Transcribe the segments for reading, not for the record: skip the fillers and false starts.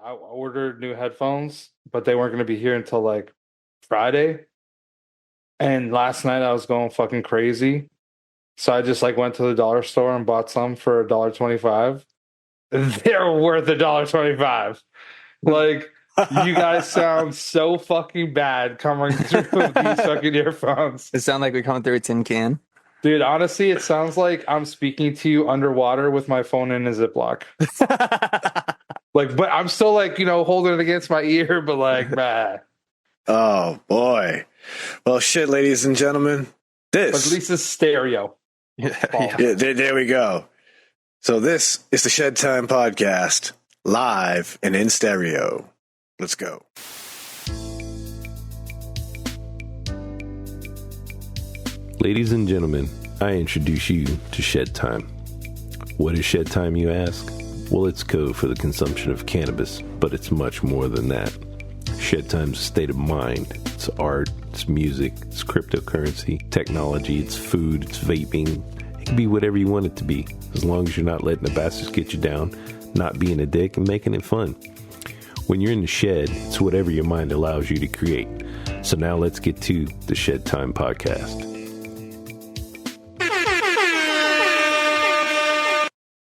I ordered new headphones, but they weren't going to be here until like Friday. And last night I was going fucking crazy. So I just like went to the dollar store and bought some for $1.25. They're worth $1.25. Like, you guys sound so fucking bad coming through these fucking earphones. It sounds like we're coming through a tin can. Dude, honestly, it sounds like I'm speaking to you underwater with my phone in a Ziploc. Like, but I'm still like, holding it against my ear, but like, man. Oh, boy. Well, shit, ladies and gentlemen. But at least it's stereo. Yeah, there we go. So this is the Shedtime podcast, live and in stereo. Let's go. Ladies and gentlemen, I introduce you to Shedtime. What is Shedtime, you ask? Well, it's code for the consumption of cannabis, but it's much more than that. Shedtime's a state of mind. It's art, it's music, it's cryptocurrency, technology, it's food, it's vaping. It can be whatever you want it to be, as long as you're not letting the bastards get you down, not being a dick, and making it fun. When you're in the shed, it's whatever your mind allows you to create. So now let's get to the Shedtime podcast.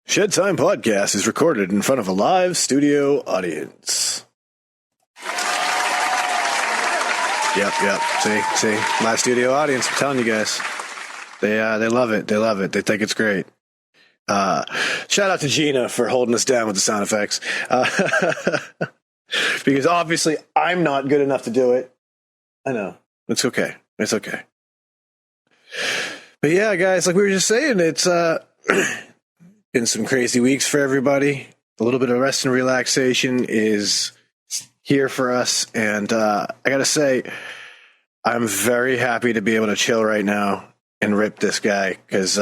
Shedtime podcast is recorded in front of a live studio audience. Yep. See, live studio audience. I'm telling you guys, they love it. They love it. They think it's great. Shout out to Gina for holding us down with the sound effects, because obviously I'm not good enough to do it. I know. It's okay. It's okay. But yeah, guys, like we were just saying, it's been some crazy weeks for everybody. A little bit of rest and relaxation is here for us, and I gotta say, I'm very happy to be able to chill right now and rip this guy, because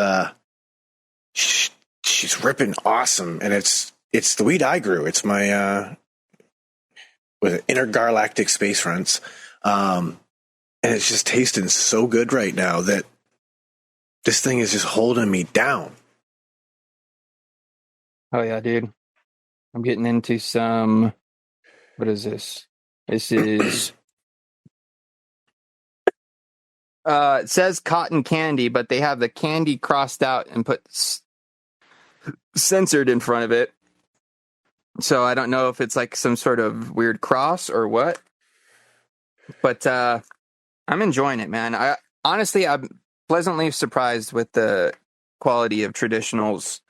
she's ripping awesome, and it's the weed I grew. It's my with intergalactic space runs, and it's just tasting so good right now that this thing is just holding me down. Oh yeah, dude. I'm getting into some. What is this? This is. It says cotton candy, but they have the candy crossed out and put censored in front of it. So I don't know if it's like some sort of weird cross or what. But I'm enjoying it, man. I'm pleasantly surprised with the quality of Traditional's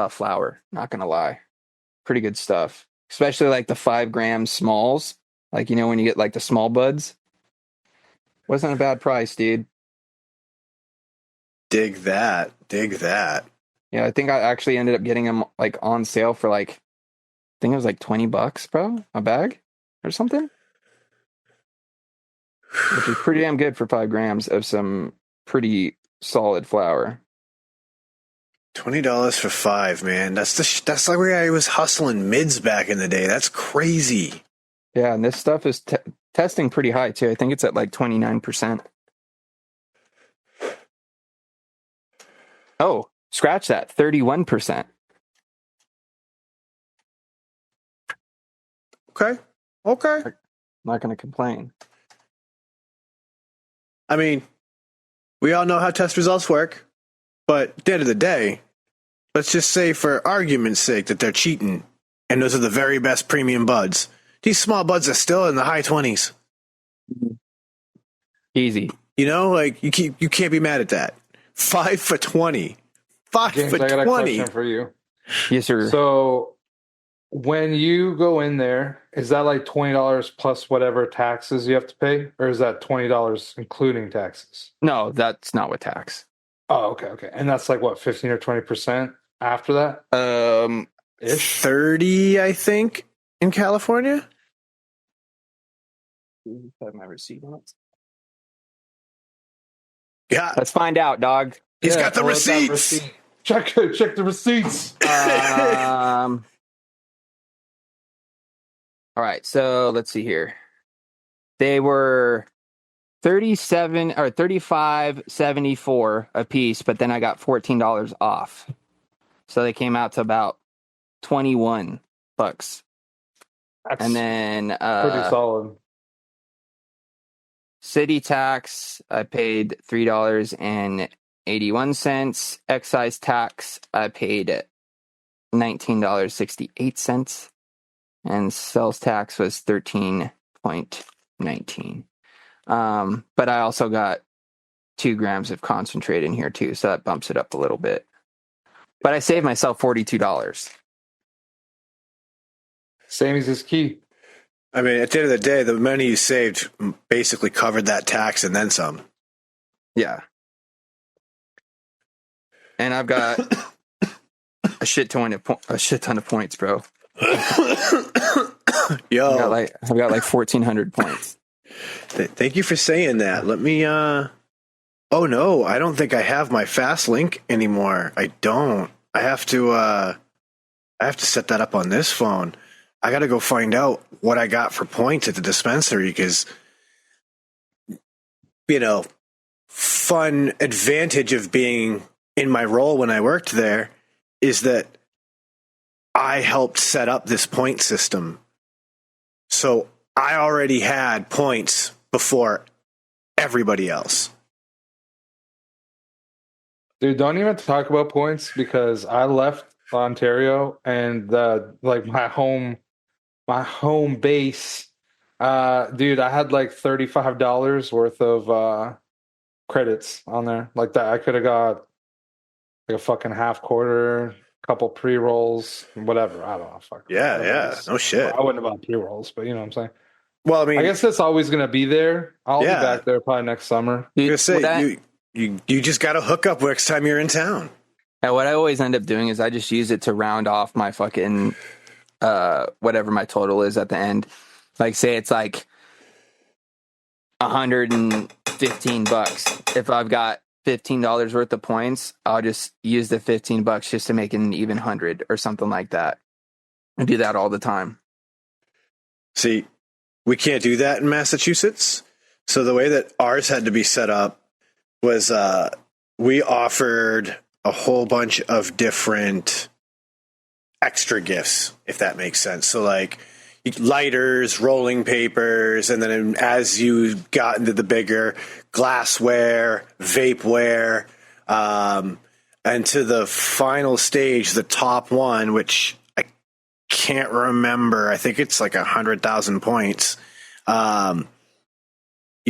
flour. Not gonna lie, pretty good stuff. Especially like the 5 gram smalls, like when you get like the small buds. Wasn't a bad price, dude. Dig that. Yeah, I think I actually ended up getting them like on sale for like, I think it was like $20, bro, a bag or something. Which is pretty damn good for 5 grams of some pretty solid flour. $20 for 5, man. That's like where I was hustling mids back in the day. That's crazy. Yeah, and this stuff is testing pretty high too. I think it's at like 29%. Oh, scratch that, 31%. Okay. I'm not going to complain. I mean, we all know how test results work, but at the end of the day, let's just say for argument's sake that they're cheating, and those are the very best premium buds. These small buds are still in the high 20s. Easy. Like you can't be mad at that. 5 for 20. 5 James, for I got 20. a question for you. Yes, sir. So when you go in there, is that like $20 plus whatever taxes you have to pay? Or is that $20 including taxes? No, that's not with tax. Oh, okay. And that's like what, 15 or 20% after that? Ish? 30, I think, in California. Have my receipt on it. Yeah. Let's find out, dog. He's got the pull out that receipts. receipt. Check the receipts. All right, so let's see here. They were 37 or 35.74 a piece, but then I got $14 off. So they came out to about $21. That's And then pretty solid. city tax, I paid $3.81. Excise tax, I paid $19.68. And sales tax was 13.19. But I also got 2 grams of concentrate in here too, so that bumps it up a little bit. But I saved myself $42. Savings is key. I mean, at the end of the day, the money you saved basically covered that tax and then some. Yeah. And I've got a shit ton of points, bro. Yo, I've got like 1,400 points. Thank you for saying that. Let me. Oh no, I don't think I have my fast link anymore. I don't. I have to set that up on this phone. I got to go find out what I got for points at the dispensary because, fun advantage of being in my role when I worked there is that I helped set up this point system. So I already had points before everybody else. Dude, don't even talk about points because I left Ontario and my home base. Dude, I had like $35 worth of credits on there. Like that, I could have got like a fucking half quarter, couple pre-rolls, whatever. I don't know. Fuck. Yeah. No shit. I wouldn't have bought pre-rolls, but you know what I'm saying. Well, I mean, I guess it's always going to be there. I'll be back there probably next summer. I was gonna say, you just got to hook up next time you're in town. And what I always end up doing is I just use it to round off my fucking whatever my total is at the end. Like say it's like $115. If I've got $15 worth of points, I'll just use the $15 just to make it an even 100 or something like that. I do that all the time. See, we can't do that in Massachusetts. So the way that ours had to be set up was we offered a whole bunch of different extra gifts, if that makes sense. So like lighters, rolling papers, and then as you got into the bigger glassware, vapeware, and to the final stage, the top one, which I can't remember. I think it's like 100,000 points. You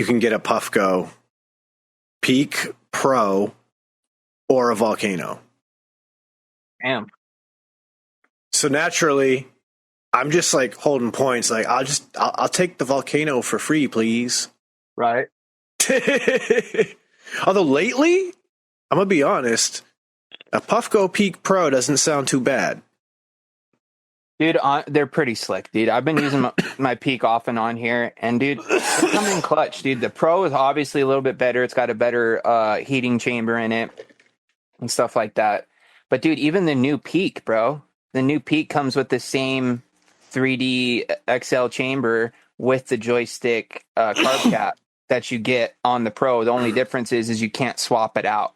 can get a Puffco Peak Pro or a Volcano. Damn. So naturally, I'm just like holding points. Like I'll take the Volcano for free, please. Right. Although lately, I'm gonna be honest, a Puffco Peak Pro doesn't sound too bad. Dude, they're pretty slick, dude. I've been using my Peak off and on here, and dude, they come in clutch, dude. The Pro is obviously a little bit better. It's got a better heating chamber in it and stuff like that. But dude, even the new Peak, bro, the new Peak comes with the same 3D XL chamber with the joystick carb cap that you get on the Pro. The only difference is you can't swap it out.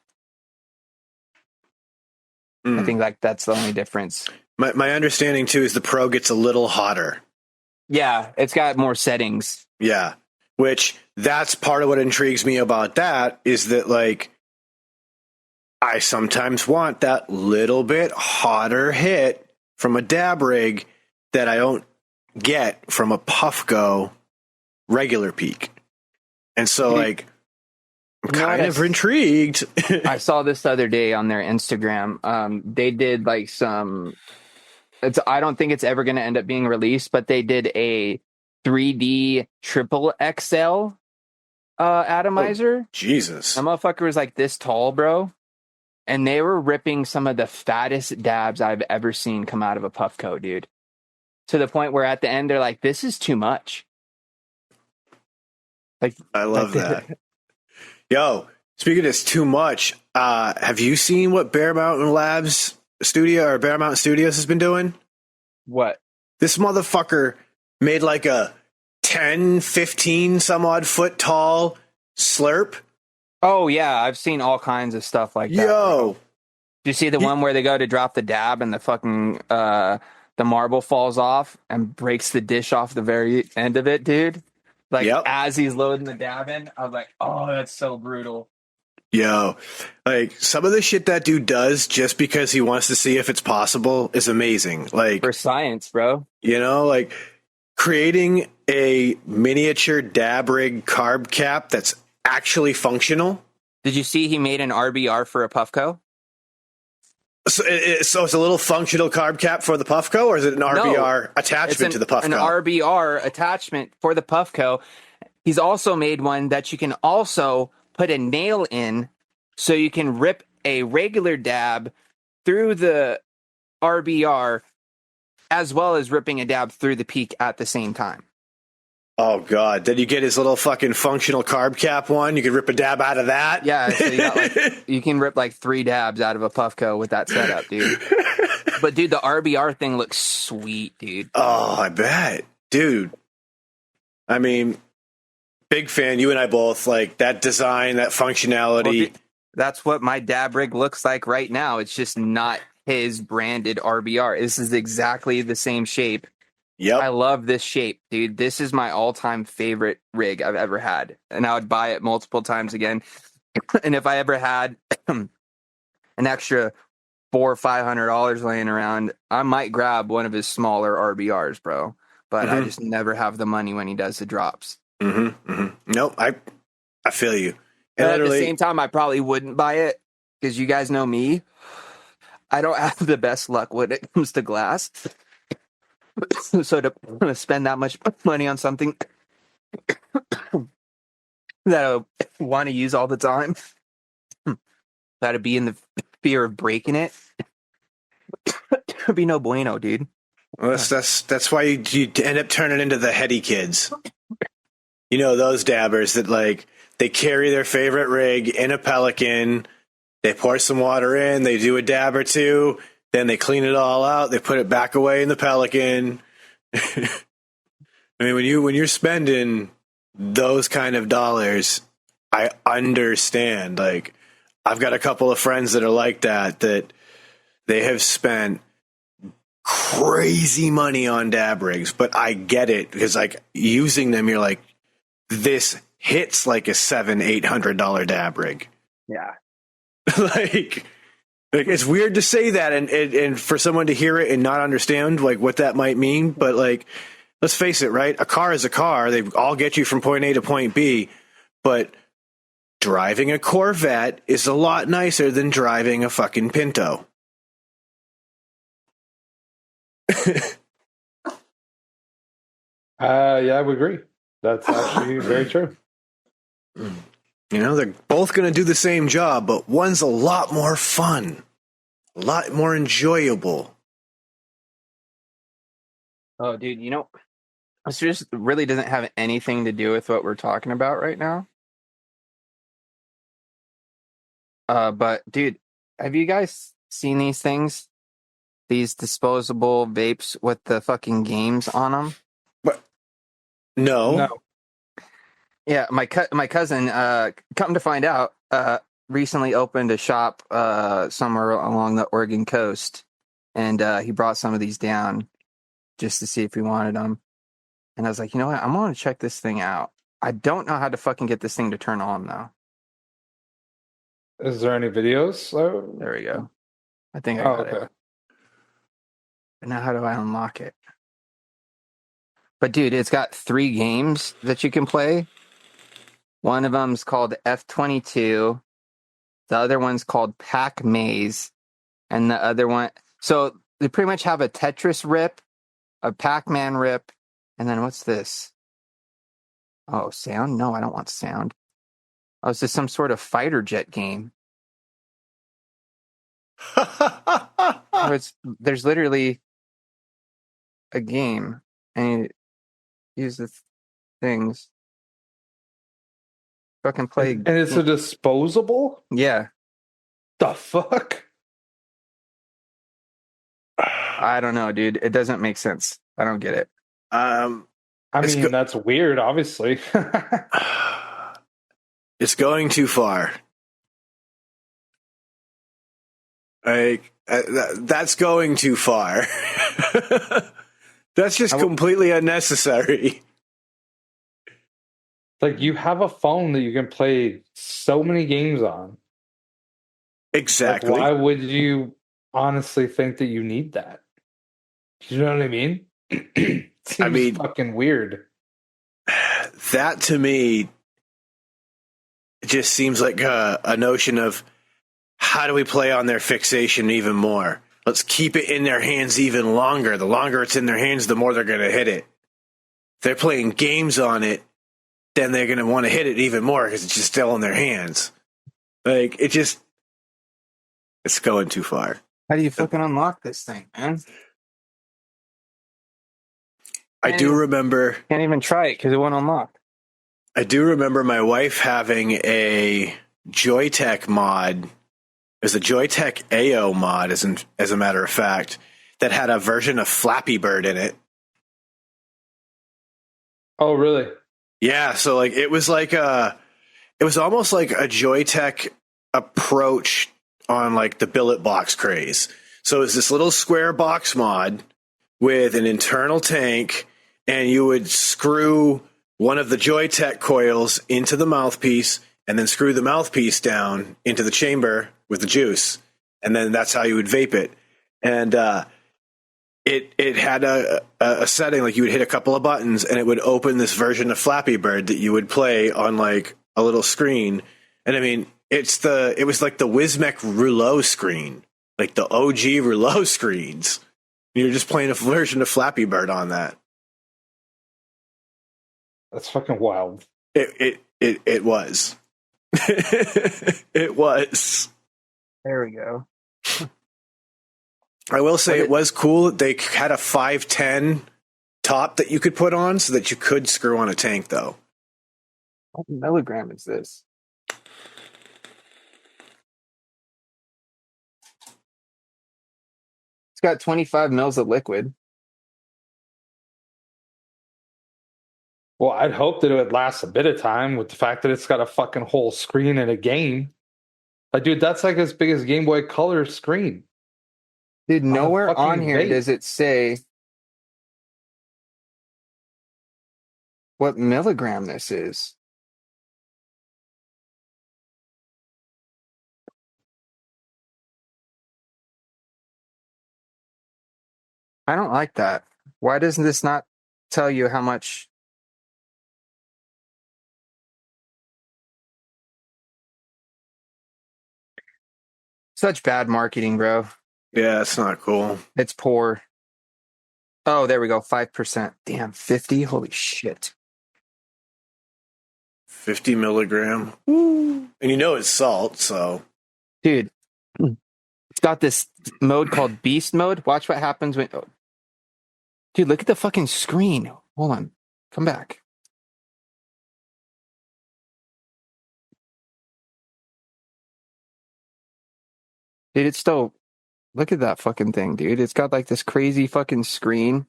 I think like that's the only difference. My understanding too is the Pro gets a little hotter. Yeah, it's got more settings. Yeah, which that's part of what intrigues me about that is that like I sometimes want that little bit hotter hit from a dab rig that I don't get from a Puffco regular Peak. And so like I'm kind of intrigued. I saw this the other day on their Instagram. They did like some I don't think it's ever going to end up being released, but they did a 3D triple XL atomizer. Oh, Jesus. The motherfucker was like this tall, bro. And they were ripping some of the fattest dabs I've ever seen come out of a Puffco, dude. To the point where at the end, they're like, this is too much. Like, I love that. Yo, speaking of this too much, have you seen what Bear Mountain Studios has been doing? What? This motherfucker made like a 10, 15 some odd foot tall slurp. Oh, yeah. I've seen all kinds of stuff like that. Yo. Do you see the one where they go to drop the dab and the fucking, the the marble falls off and breaks the dish off the very end of it, dude. Like Yep. as he's loading the dab in, I was like, oh, that's so brutal. Yo, like some of the shit that dude does just because he wants to see if it's possible is amazing. Like, For science, bro. like creating a miniature dab rig carb cap that's actually functional. Did you see he made an RBR for a Puffco? So, so it's a little functional carb cap for the Puffco, or is it an RBR attachment to the Puffco? An RBR attachment for the Puffco. He's also made one that you can also put a nail in, so you can rip a regular dab through the RBR as well as ripping a dab through the peak at the same time. Oh God! Then you get his little fucking functional carb cap one. You could rip a dab out of that. Yeah, so you can rip like 3 dabs out of a Puffco with that setup, dude. But dude, the RBR thing looks sweet, dude. Oh, I bet, dude. I mean, big fan. You and I both like that design, that functionality. Well, dude, that's what my dab rig looks like right now. It's just not his branded RBR. This is exactly the same shape. Yep. I love this shape, dude. This is my all-time favorite rig I've ever had. And I would buy it multiple times again. And if I ever had an extra $400 or $500 laying around, I might grab one of his smaller RBRs, bro. But I just never have the money when he does the drops. Nope. I feel you. And at the same time, I probably wouldn't buy it because you guys know me. I don't have the best luck when it comes to glass. So to spend that much money on something that I want to use all the time, got to be in the fear of breaking it. There'd be no bueno, dude. Well, that's why you end up turning into the heady kids. You know, those dabbers that like they carry their favorite rig in a Pelican, they pour some water in, they do a dab or two, then they clean it all out, they put it back away in the Pelican. I mean, when you're spending those kind of dollars, I understand. Like, I've got a couple of friends that are like that they have spent crazy money on dab rigs, but I get it because like using them, you're like, this hits like a $700-800 dab rig. Yeah. like it's weird to say that and for someone to hear it and not understand like what that might mean, but like let's face it, right? A car is a car. They all get you from point A to point B, but driving a Corvette is a lot nicer than driving a fucking Pinto. Yeah, I would agree. That's actually very true. You know, they're both going to do the same job, but one's a lot more fun, a lot more enjoyable. Oh, dude, you know, this just really doesn't have anything to do with what we're talking about right now. But dude, have you guys seen these things? These disposable vapes with the fucking games on them? But no. No. Yeah, my cousin, come to find out, recently opened a shop somewhere along the Oregon coast, and he brought some of these down just to see if we wanted them. And I was like, you know what? I'm going to check this thing out. I don't know how to fucking get this thing to turn on, though. Is there any videos? There we go. I think I got it. But now how do I unlock it? But dude, it's got 3 games that you can play. One of them's called F-22. The other one's called Pac Maze. And the other one... So they pretty much have a Tetris rip, a Pac-Man rip, and then what's this? Oh, sound? No, I don't want sound. Oh, is this some sort of fighter jet game? There's literally a game, and you use the things. Fucking play. And it's a disposable? Yeah. The fuck? I don't know, dude. It doesn't make sense. I don't get it. I mean, that's weird, obviously. It's going too far. Like, That's going too far. That's just completely unnecessary. Like, you have a phone that you can play so many games on. Exactly. Like, why would you honestly think that you need that? You know what I mean? Seems fucking weird. That to me just seems like a notion of how do we play on their fixation even more? Let's keep it in their hands even longer. The longer it's in their hands, the more they're going to hit it. If they're playing games on it, then they're going to want to hit it even more because it's just still in their hands. Like, it's going too far. How do you fucking unlock this thing, man? I do remember... Can't even try it because it won't unlock. I do remember my wife having a Joytech mod. There's a Joytech AO mod, as a matter of fact, that had a version of Flappy Bird in it. Oh, really? Yeah, so like it was almost like a Joytech approach on like the billet box craze. So it's this little square box mod with an internal tank, and you would screw one of the Joytech coils into the mouthpiece and then screw the mouthpiece down into the chamber with the juice. And then that's how you would vape it. And it had a setting, like you would hit a couple of buttons and it would open this version of Flappy Bird that you would play on like a little screen. And I mean, it was like the Wismec Rouleau screen, like the OG Rouleau screens. You're just playing a version of Flappy Bird on that. That's fucking wild. It was. It was. There we go. I will say it was cool. They had a 510 top that you could put on so that you could screw on a tank, though. What milligram is this? It's got 25 mils of liquid. Well, I'd hope that it would last a bit of time with the fact that it's got a fucking whole screen in a game. Like, dude, that's like as big as Game Boy Color screen. Dude, nowhere on here does it say what milligram this is. I don't like that. Why doesn't this not tell you how much? Such bad marketing, bro. Yeah, it's not cool. It's poor. Oh, there we go. 5%. Damn, 50? Holy shit. 50 milligram. Woo. And you know it's salt, so. Dude, it's got this mode called Beast Mode. Watch what happens when... Oh. Dude, look at the fucking screen. Hold on. Come back. Dude, it's still... Look at that fucking thing, dude. It's got like this crazy fucking screen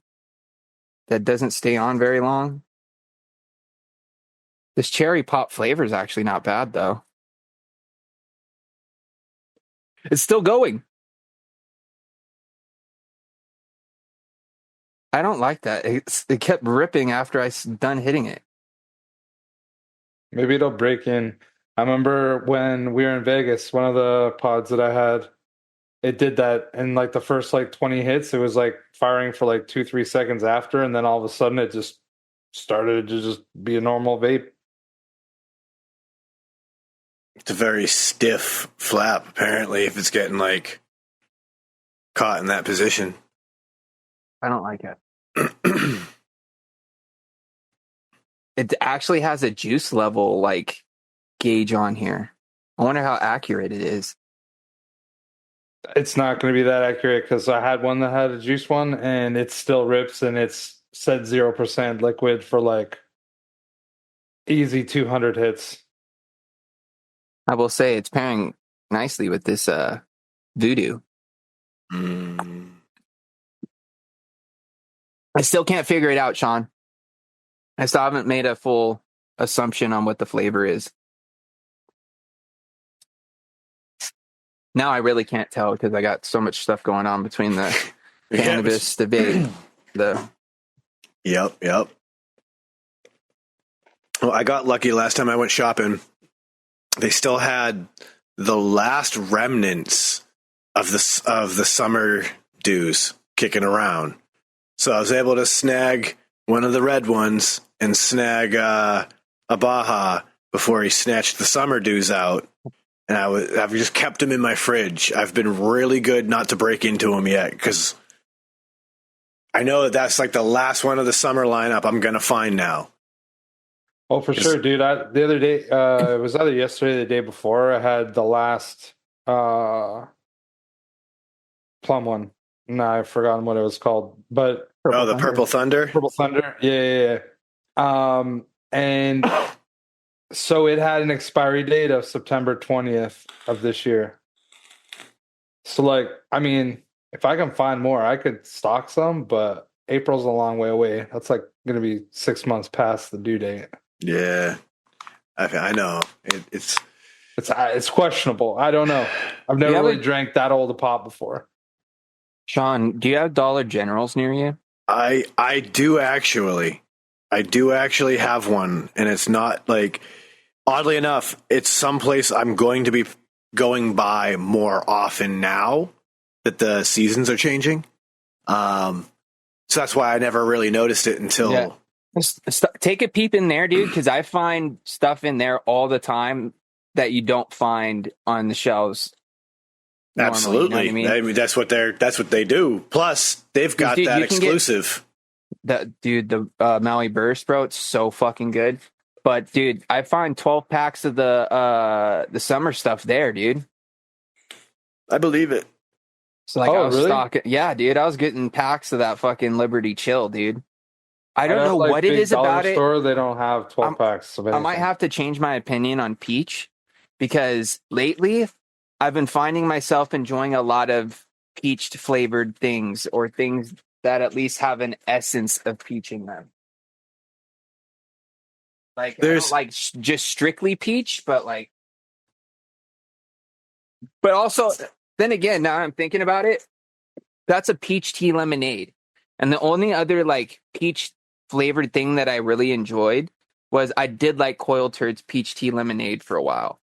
that doesn't stay on very long. This cherry pop flavor is actually not bad, though. It's still going. I don't like that. It kept ripping after I done hitting it. Maybe it'll break in. I remember when we were in Vegas, one of the pods that I had, it did that in like the first like 20 hits. It was like firing for like 2-3 seconds after, and then all of a sudden it just started to just be a normal vape. It's a very stiff flap, apparently, if it's getting like caught in that position. I don't like it. It actually has a juice level like gauge on here. I wonder how accurate it is. It's not going to be that accurate because I had one that had a juice one and it still rips and it's said 0% liquid for like easy 200 hits. I will say it's pairing nicely with this Voodoo. I still can't figure it out, Sean. I still haven't made a full assumption on what the flavor is. Now I really can't tell because I got so much stuff going on between the cannabis, the vape, the. Yep. Well, I got lucky last time I went shopping. They still had the last remnants of the summer dews kicking around, so I was able to snag one of the red ones and snag a Baja before he snatched the summer dews out. And I've just kept them in my fridge. I've been really good not to break into them yet because I know that's like the last one of the summer lineup I'm going to find now. Oh, for sure, dude. The other day, it was either yesterday or the day before, I had the last plum one. No, I've forgotten what it was called. But the Purple Thunder? Purple Thunder. Yeah. And so it had an expiry date of September 20th of this year. So, like, I mean, if I can find more, I could stock some, but April's a long way away. That's like going to be 6 months past the due date. Yeah, I know. It's questionable. I don't know. I've never really drank that old a pop before. Sean, do you have Dollar Generals near you? I do actually. I do actually have one, and it's not like, oddly enough, it's someplace I'm going to be going by more often now that the seasons are changing. So that's why I never really noticed it until. Yeah. Take a peep in there, dude, because I find stuff in there all the time that you don't find on the shelves. Absolutely, you know what I mean? That's what they do. Plus, they've got that exclusive. The Maui Burst, bro, it's so fucking good. But dude, I find 12 packs of the summer stuff there, dude. I believe it. So like I was stocking, yeah, dude. I was getting packs of that fucking Liberty Chill, dude. I don't know what it is about it. They don't have 12 packs of anything. I might have to change my opinion on peach because lately I've been finding myself enjoying a lot of peach flavored things or things that at least have an essence of peach in them. Like, I don't like just strictly peach, but also, then again, now I'm thinking about it, that's a peach tea lemonade. And the only other like peach flavored thing that I really enjoyed was I did like Coil Turd's peach tea lemonade for a while.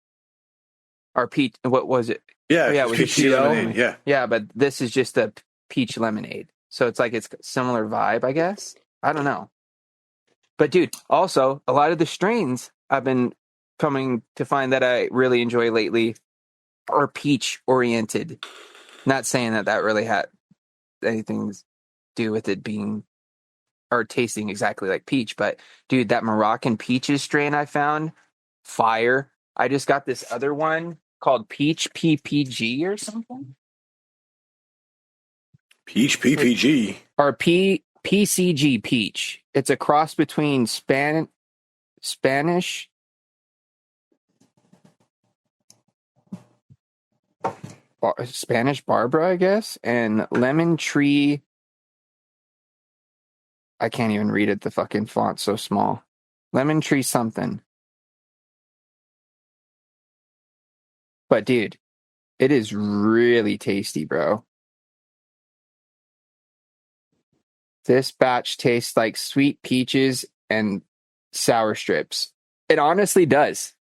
Or peach, what was it? Yeah, it was peach tea lemonade. Yeah. Yeah, but this is just a peach lemonade. So it's like it's similar vibe, I guess. I don't know. But dude, also a lot of the strains I've been coming to find that I really enjoy lately are peach oriented. Not saying that really had anything to do with it being or tasting exactly like peach, but dude, that Moroccan peaches strain I found, fire. I just got this other one called Peach PPG or something. Peach PPG or PCG peach. It's a cross between Spanish Barbara, I guess, and lemon tree. I can't even read it. The fucking font's so small. Lemon tree something. But dude, it is really tasty, bro. This batch tastes like sweet peaches and sour strips. It honestly does.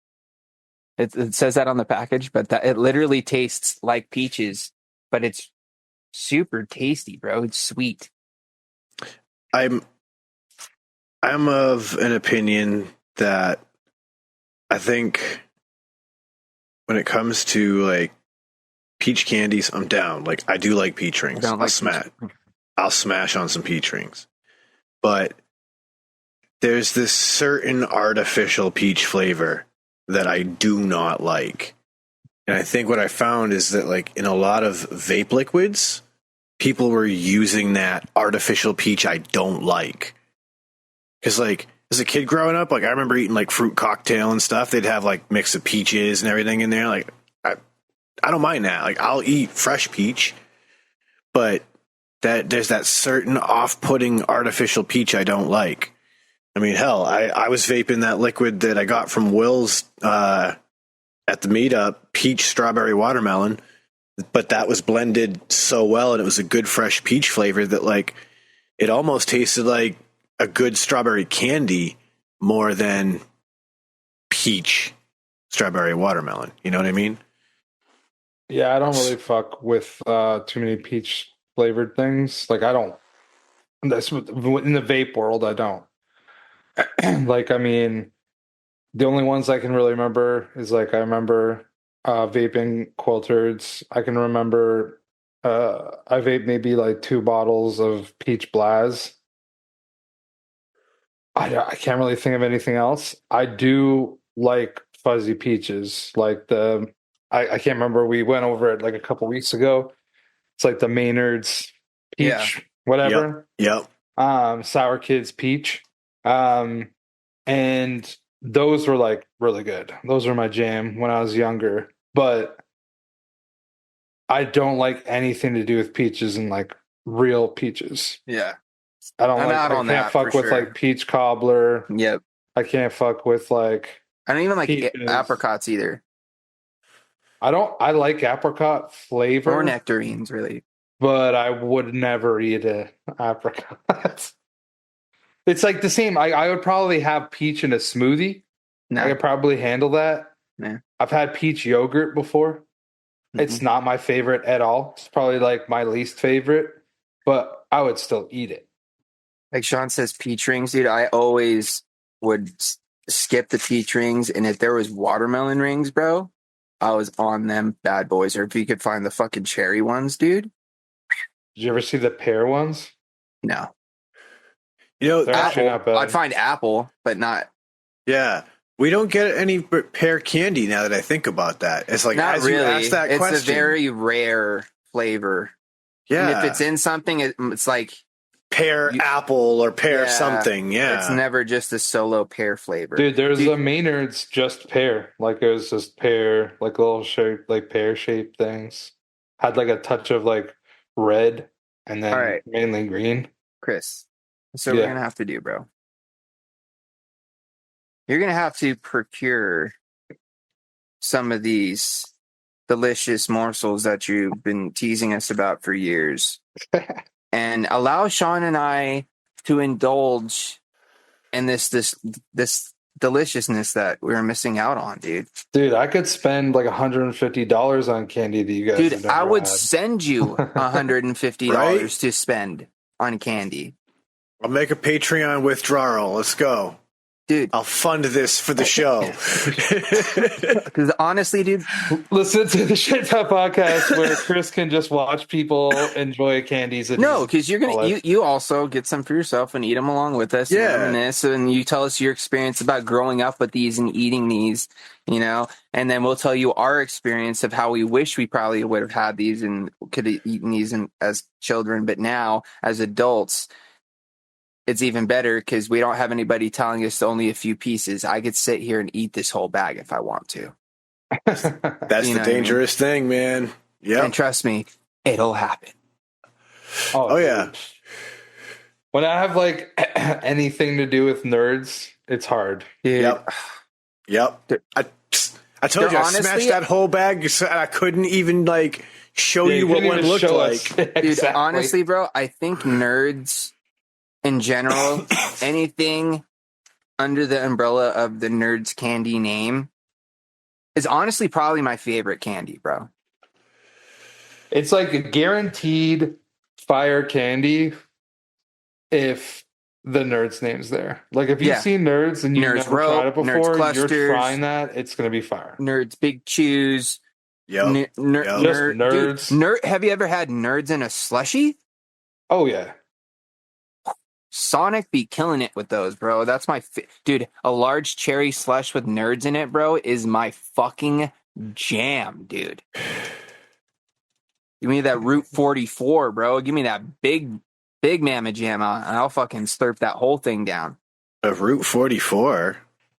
It says that on the package, but it literally tastes like peaches, but it's super tasty, bro. It's sweet. I'm of an opinion that I think when it comes to like peach candies, I'm down. Like I do like peach rings. I'll smash on some peach rings. But there's this certain artificial peach flavor that I do not like. And I think what I found is that like in a lot of vape liquids, people were using that artificial peach I don't like. Because like as a kid growing up, like I remember eating like fruit cocktail and stuff. They'd have like mix of peaches and everything in there. Like I don't mind that. Like I'll eat fresh peach, but there's that certain off-putting artificial peach I don't like. I mean, hell, I was vaping that liquid that I got from Will's at the meetup, peach strawberry watermelon. but that was blended so well, and it was a good fresh peach flavor that like it almost tasted like a good strawberry candy more than peach strawberry watermelon. You know what I mean? Yeah, I don't really fuck with too many peach flavored things. Like I don't. That's in the vape world. I don't. Like I mean, the only ones I can really remember is like I remember vaping Quilterds. I can remember I vape maybe like 2 bottles of peach blaz. I can't really think of anything else. I do like fuzzy peaches, like I can't remember. We went over it like a couple weeks ago. It's like the Maynard's peach, whatever. Yep. Sour Kids peach, and those were like really good. Those were my jam when I was younger. But I don't like anything to do with peaches and like real peaches. Yeah. I don't I'm like. out I on can't that fuck for with sure. like peach cobbler. Yep. I can't fuck with like. I don't even like peaches. apricots either. I don't. I like apricot flavor Or nectarines, really. but I would never eat an apricot. It's like the same. I would probably have peach in a smoothie. I No. could probably handle that. Yeah. I've had peach yogurt before. It's not my favorite at all. It's probably like my least favorite, but I would still eat it. Like Sean says, peach rings, dude. I always would skip the peach rings, and if there was watermelon rings, bro, I was on them bad boys. Or if you could find the fucking cherry ones, dude. Did you ever see the pear ones? No. You know, They're actually not bad. I'd find apple, but not. yeah. We don't get any pear candy now that I think about that. It's like, Not as really. you ask that It's question. a very rare flavor. yeah. And if it's in something, it's like pear apple or pear Yeah. something. Yeah. it's never just a solo pear flavor. Dude, there's a Maynard's just pear. Like it was just pear, like little shape, like pear shaped things. Had like a touch of like red and then All right. mainly green. Chris, so Yeah. we're gonna have to do, bro. You're gonna have to procure some of these delicious morsels that you've been teasing us about for years, and allow Sean and I to indulge in this deliciousness that we were missing out on, dude. Dude, I could spend like $150 on candy that you guys have Dude, never I would had. send you $150 Right? to spend on candy, I'll make a Patreon withdrawal. Let's go. dude. I'll fund this for the show. Because honestly, dude, Listen to the Shedtime podcast where Chris can just watch people enjoy candies. And no, because you're all gonna that. you also get some for yourself and eat them along with us. Yeah. and reminisce, and you tell us your experience about growing up with these and eating these, and then we'll tell you our experience of how we wish we probably would have had these and could have eaten these as children, but now as adults, it's even better because we don't have anybody telling us only a few pieces. I could sit here and eat this whole bag if I want to. That's You the know what I mean? dangerous thing, man. Yeah. And trust me, it'll happen. Oh, yeah. dude. When I have like anything to do with nerds, it's hard. Dude, Yep. I told you, I honestly- smashed that whole bag so I couldn't even like show Yeah, you what couldn't one even looked show like. us. Dude, Exactly. honestly, bro, I think nerds in general, anything under the umbrella of the Nerds candy name is honestly probably my favorite candy, bro. It's like a guaranteed fire candy if the Nerds name's there. Like if you Yeah. see Nerds and you've Nerds never Rope, tried it Nerds before, Clusters. you're trying that, it's going to be fire. Nerds Big Chews. Yep. N- ner- Yep. Just dude, nerds. have you ever had Nerds in a slushie? Oh, yeah. Sonic be killing it with those, bro. That's my dude. A large cherry slush with Nerds in it, bro, is my fucking jam, dude. Give me that Route 44, bro. Give me that big mamma jam, and I'll fucking slurp that whole thing down. A Route 44.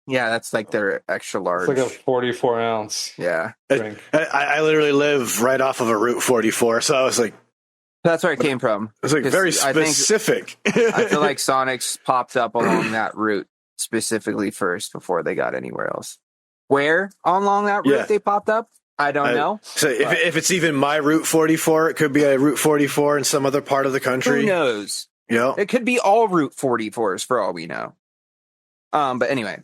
Yeah, that's like their extra large. It's like a 44 ounce Yeah, drink. I literally live right off of a Route 44, so I was like, that's where it came from. very I think- specific. I feel like Sonic's popped up along that route specifically first before they got anywhere else. Where along that route Yeah. they popped up? I don't know. So if it's even my Route 44, it could be a Route 44 in some other part of the country. Who knows? Yeah. It could be all Route 44s for all we know. But anyway,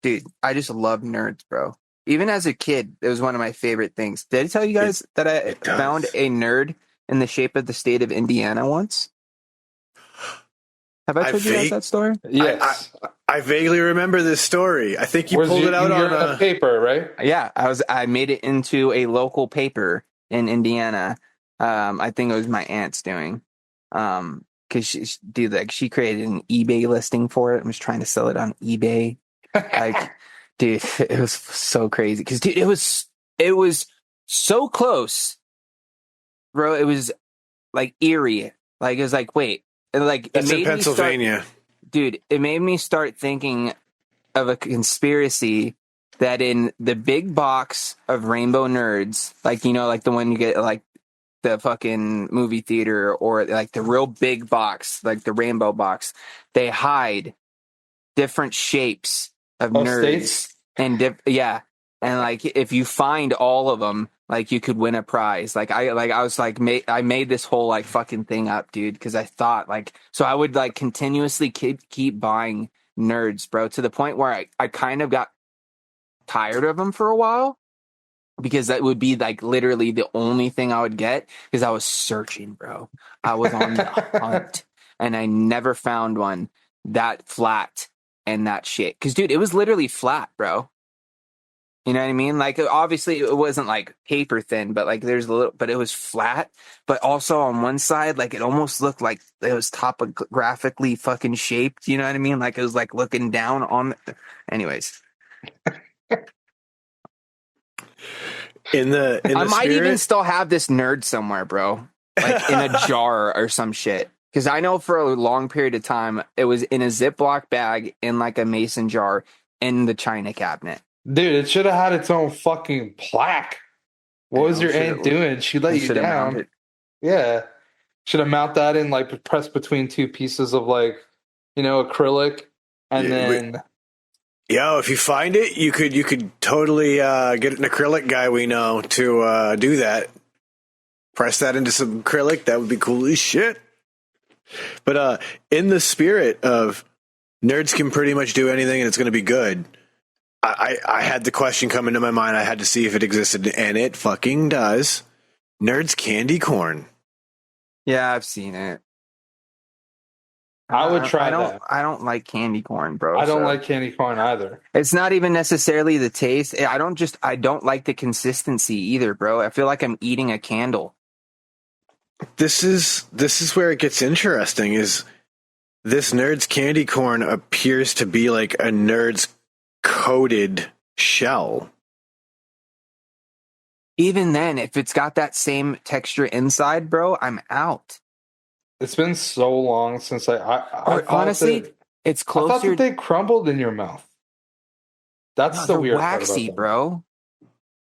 dude, I just love nerds, bro. Even as a kid, it was one of my favorite things. Did I tell you guys that I found a nerd in the shape of the state of Indiana once? Have I told you guys that story? Yes. I vaguely remember this story. I think you pulled it out on a paper, right? Yeah, I made it into a local paper in Indiana. I think it was my aunt's doing. Because she created an eBay listing for it and was trying to sell it on eBay. Like, dude, it was so crazy. Because, dude, it was so close, bro. It was like eerie. Like, it was like, wait, That's in Pennsylvania. Dude, it made me start thinking of a conspiracy that in the big box of Rainbow Nerds, like, you know, like the one you get like the fucking movie theater, or like the real big box, like the rainbow box, they hide different shapes of nerds. States? And and like if you find all of them, like you could win a prize. I made this whole like fucking thing up, dude, because I thought like, so I would like continuously keep buying nerds, bro, to the point where I kind of got tired of them for a while, because that would be like literally the only thing I would get, because I was searching, bro. I was on the hunt, and I never found one that flat and that shit. Because, dude, it was literally flat, bro. You know what I mean? Like, obviously, it wasn't like paper thin, but like there's a little, but it was flat. But also on one side, like it almost looked like it was topographically fucking shaped. You know what I mean? Like it was like looking down on. Anyways. I might even still have this nerd somewhere, bro. Like in a jar or some shit. Because I know for a long period of time, it was in a Ziploc bag in like a mason jar in the china cabinet. Dude, it should have had its own fucking plaque. What was your aunt doing? She let you down. Yeah. Should have mounted that in, like, pressed between two pieces of, like, you know, acrylic. And then... Yo, if you find it, you could totally get an acrylic guy we know to do that. Press that into some acrylic. That would be cool as shit. But in the spirit of nerds can pretty much do anything and it's going to be good, I had the question come into my mind. I had to see if it existed, and it fucking does. Nerds candy corn. Yeah, I've seen it. I would try that. I don't like candy corn, bro. I don't like candy corn either. It's not even necessarily the taste. I don't like the consistency either, bro. I feel like I'm eating a candle. This is where it gets interesting. Is this Nerds candy corn appears to be like a Nerds coated shell. Even then, if it's got that same texture inside, bro, I'm out. It's been so long since I honestly, it's closer. I thought that they crumbled in your mouth. That's the weird waxy, part about bro.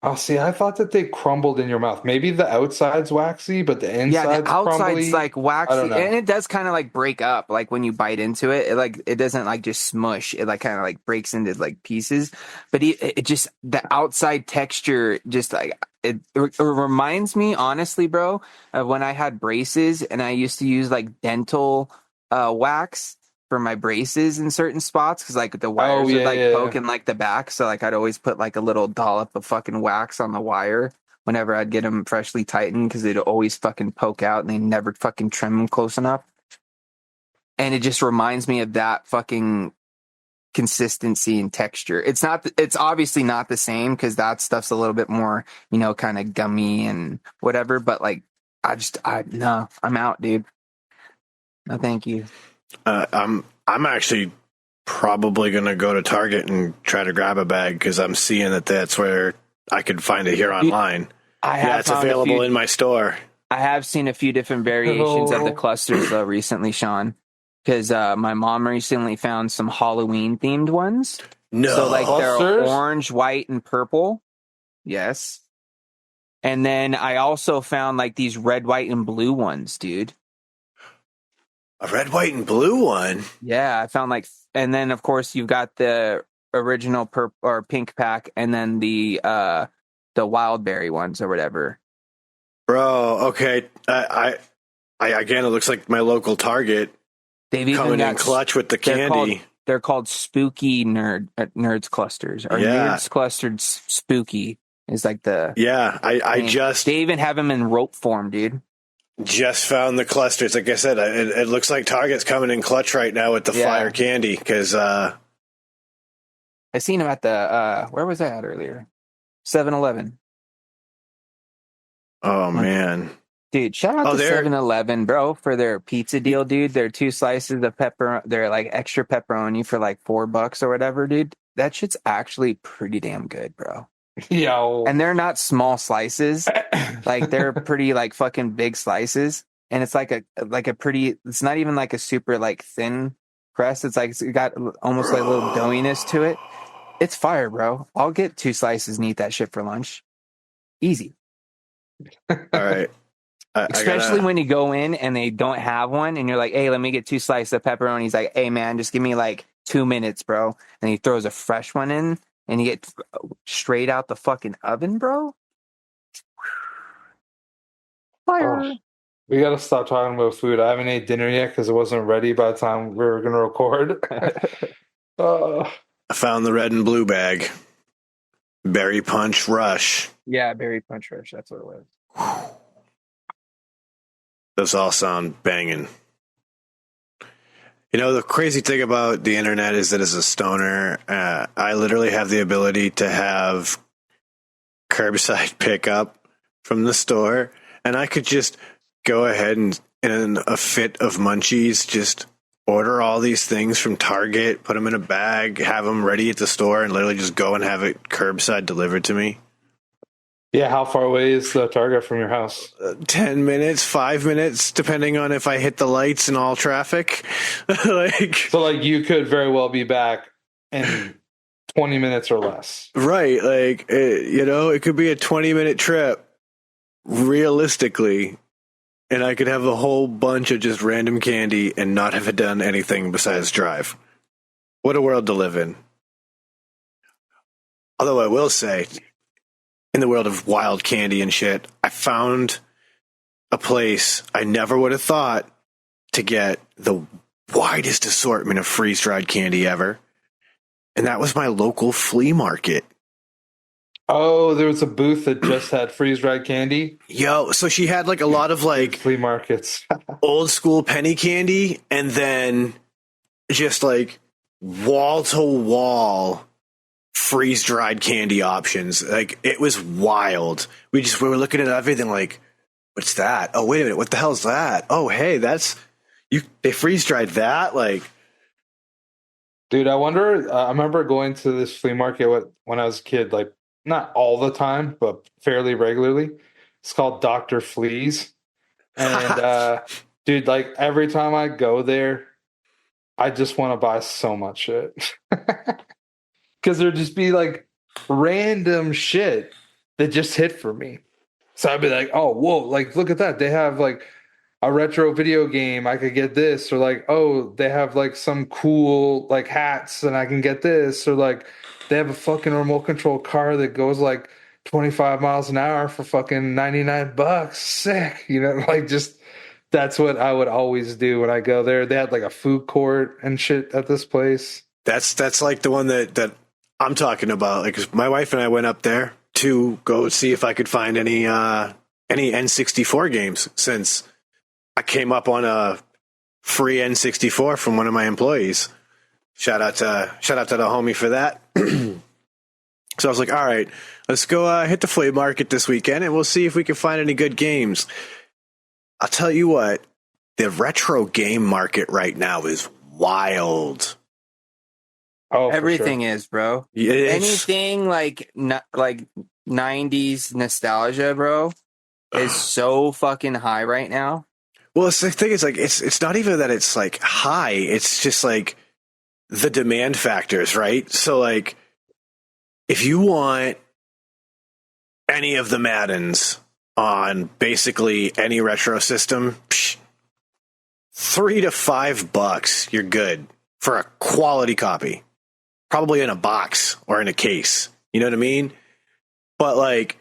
Oh, see, I thought that they crumbled in your mouth. Maybe the outside's waxy, but the inside's the outside's crumbly. like waxy, and it does kind of like break up. Like when you bite into it, it doesn't like just smush. It like kind of like breaks into like pieces. But it just, the outside texture just like it reminds me, honestly, bro, of when I had braces and I used to use like dental wax for my braces in certain spots, because like the wires would like poke in like the back, so like I'd always put like a little dollop of fucking wax on the wire whenever I'd get them freshly tightened, because they'd always fucking poke out and they never fucking trim them close enough. And it just reminds me of that fucking consistency and texture. It's obviously not the same, because that stuff's a little bit more, you know, kind of gummy and whatever, but like no, I'm out, dude. No, thank you. I'm actually probably going to go to Target and try to grab a bag, because I'm seeing that's where I could find it here online. It's available in my store. I have seen a few different variations of the clusters though recently, Sean, because my mom recently found some Halloween themed ones. No, so like clusters? They're orange, white, and purple. Yes. And then I also found like these red, white, and blue ones, dude. A red, white, and blue one? Yeah, I found like, and then of course you've got the original purple or pink pack, and then the the wild berry ones or whatever. Bro, okay. I again, it looks like my local Target They've even coming in got clutch with the candy. They're called spooky nerds clusters, or nerds clustered spooky is like the They even have them in rope form, dude. Just found the clusters. Like I said, it looks like Target's coming in clutch right now with the fire candy because I seen them at the where was that at earlier? 7-Eleven. Oh man, dude! Shout out to 7-Eleven, bro, for their pizza deal, dude. Their 2 slices of pepper, they're like extra pepperoni for like $4 or whatever, dude. That shit's actually pretty damn good, bro. Yo. And they're not small slices. Like they're pretty like fucking big slices. And it's like a pretty, it's not even like a super like thin crust. It's like, it's got almost like a little doughiness to it. It's fire, bro. I'll get 2 slices and eat that shit for lunch. Easy. All right. Especially when you go in and they don't have one and you're like, hey, let me get 2 slices of pepperoni. He's like, hey man, just give me like 2 minutes, bro. And he throws a fresh one in. And you get straight out the fucking oven, bro. Fire. Oh, we got to stop talking about food. I haven't ate dinner yet because it wasn't ready by the time we were going to record. I found the red and blue bag. Berry Punch Rush. Yeah, Berry Punch Rush. That's what it was. Those all sound banging. You know, the crazy thing about the internet is that as a stoner, I literally have the ability to have curbside pickup from the store, and I could just go ahead and, in a fit of munchies, just order all these things from Target, put them in a bag, have them ready at the store, and literally just go and have it curbside delivered to me. Yeah, how far away is the Target from your house? 10 minutes, 5 minutes, depending on if I hit the lights and all traffic. So you could very well be back in 20 minutes or less. Right. It could be a 20-minute trip, realistically, and I could have a whole bunch of just random candy and not have done anything besides drive. What a world to live in. Although I will say, in the world of wild candy and shit, I found a place I never would have thought to get the widest assortment of freeze-dried candy ever. And that was my local flea market. Oh, there was a booth that just had freeze-dried candy? Yo, so she had a lot of flea markets. old school penny candy, and then just wall-to-wall freeze-dried candy options. It was wild. We were looking at everything what's that? Oh, wait a minute, what the hell is that? Oh, hey, they freeze-dried that? Dude, I wonder, I remember going to this flea market when I was a kid, not all the time, but fairly regularly. It's called Dr. Flea's. And dude, every time I go there, I just want to buy so much shit. Because there'd just be random shit that just hit for me. So I'd be like, oh, whoa, look at that. They have a retro video game. I could get this. Or oh, they have some cool hats and I can get this. Or they have a fucking remote control car that goes 25 miles an hour for fucking $99. Sick. Just that's what I would always do when I go there. They had a food court and shit at this place. That's the one that I'm talking about. 'Cause my wife and I went up there to go see if I could find any N64 games, since I came up on a free N64 from one of my employees. Shout out to the homie for that. So I was like, all right, let's go hit the flea market this weekend and we'll see if we can find any good games. I'll tell you what, the retro game market right now is wild. Oh, everything is, bro. Anything like 90s nostalgia, bro, is so fucking high right now. Well, it's the thing is it's not even that it's high. It's just the demand factors, right? So if you want any of the Maddens on basically any retro system, $3 to $5, you're good for a quality copy. Probably in a box or in a case. You know what I mean? But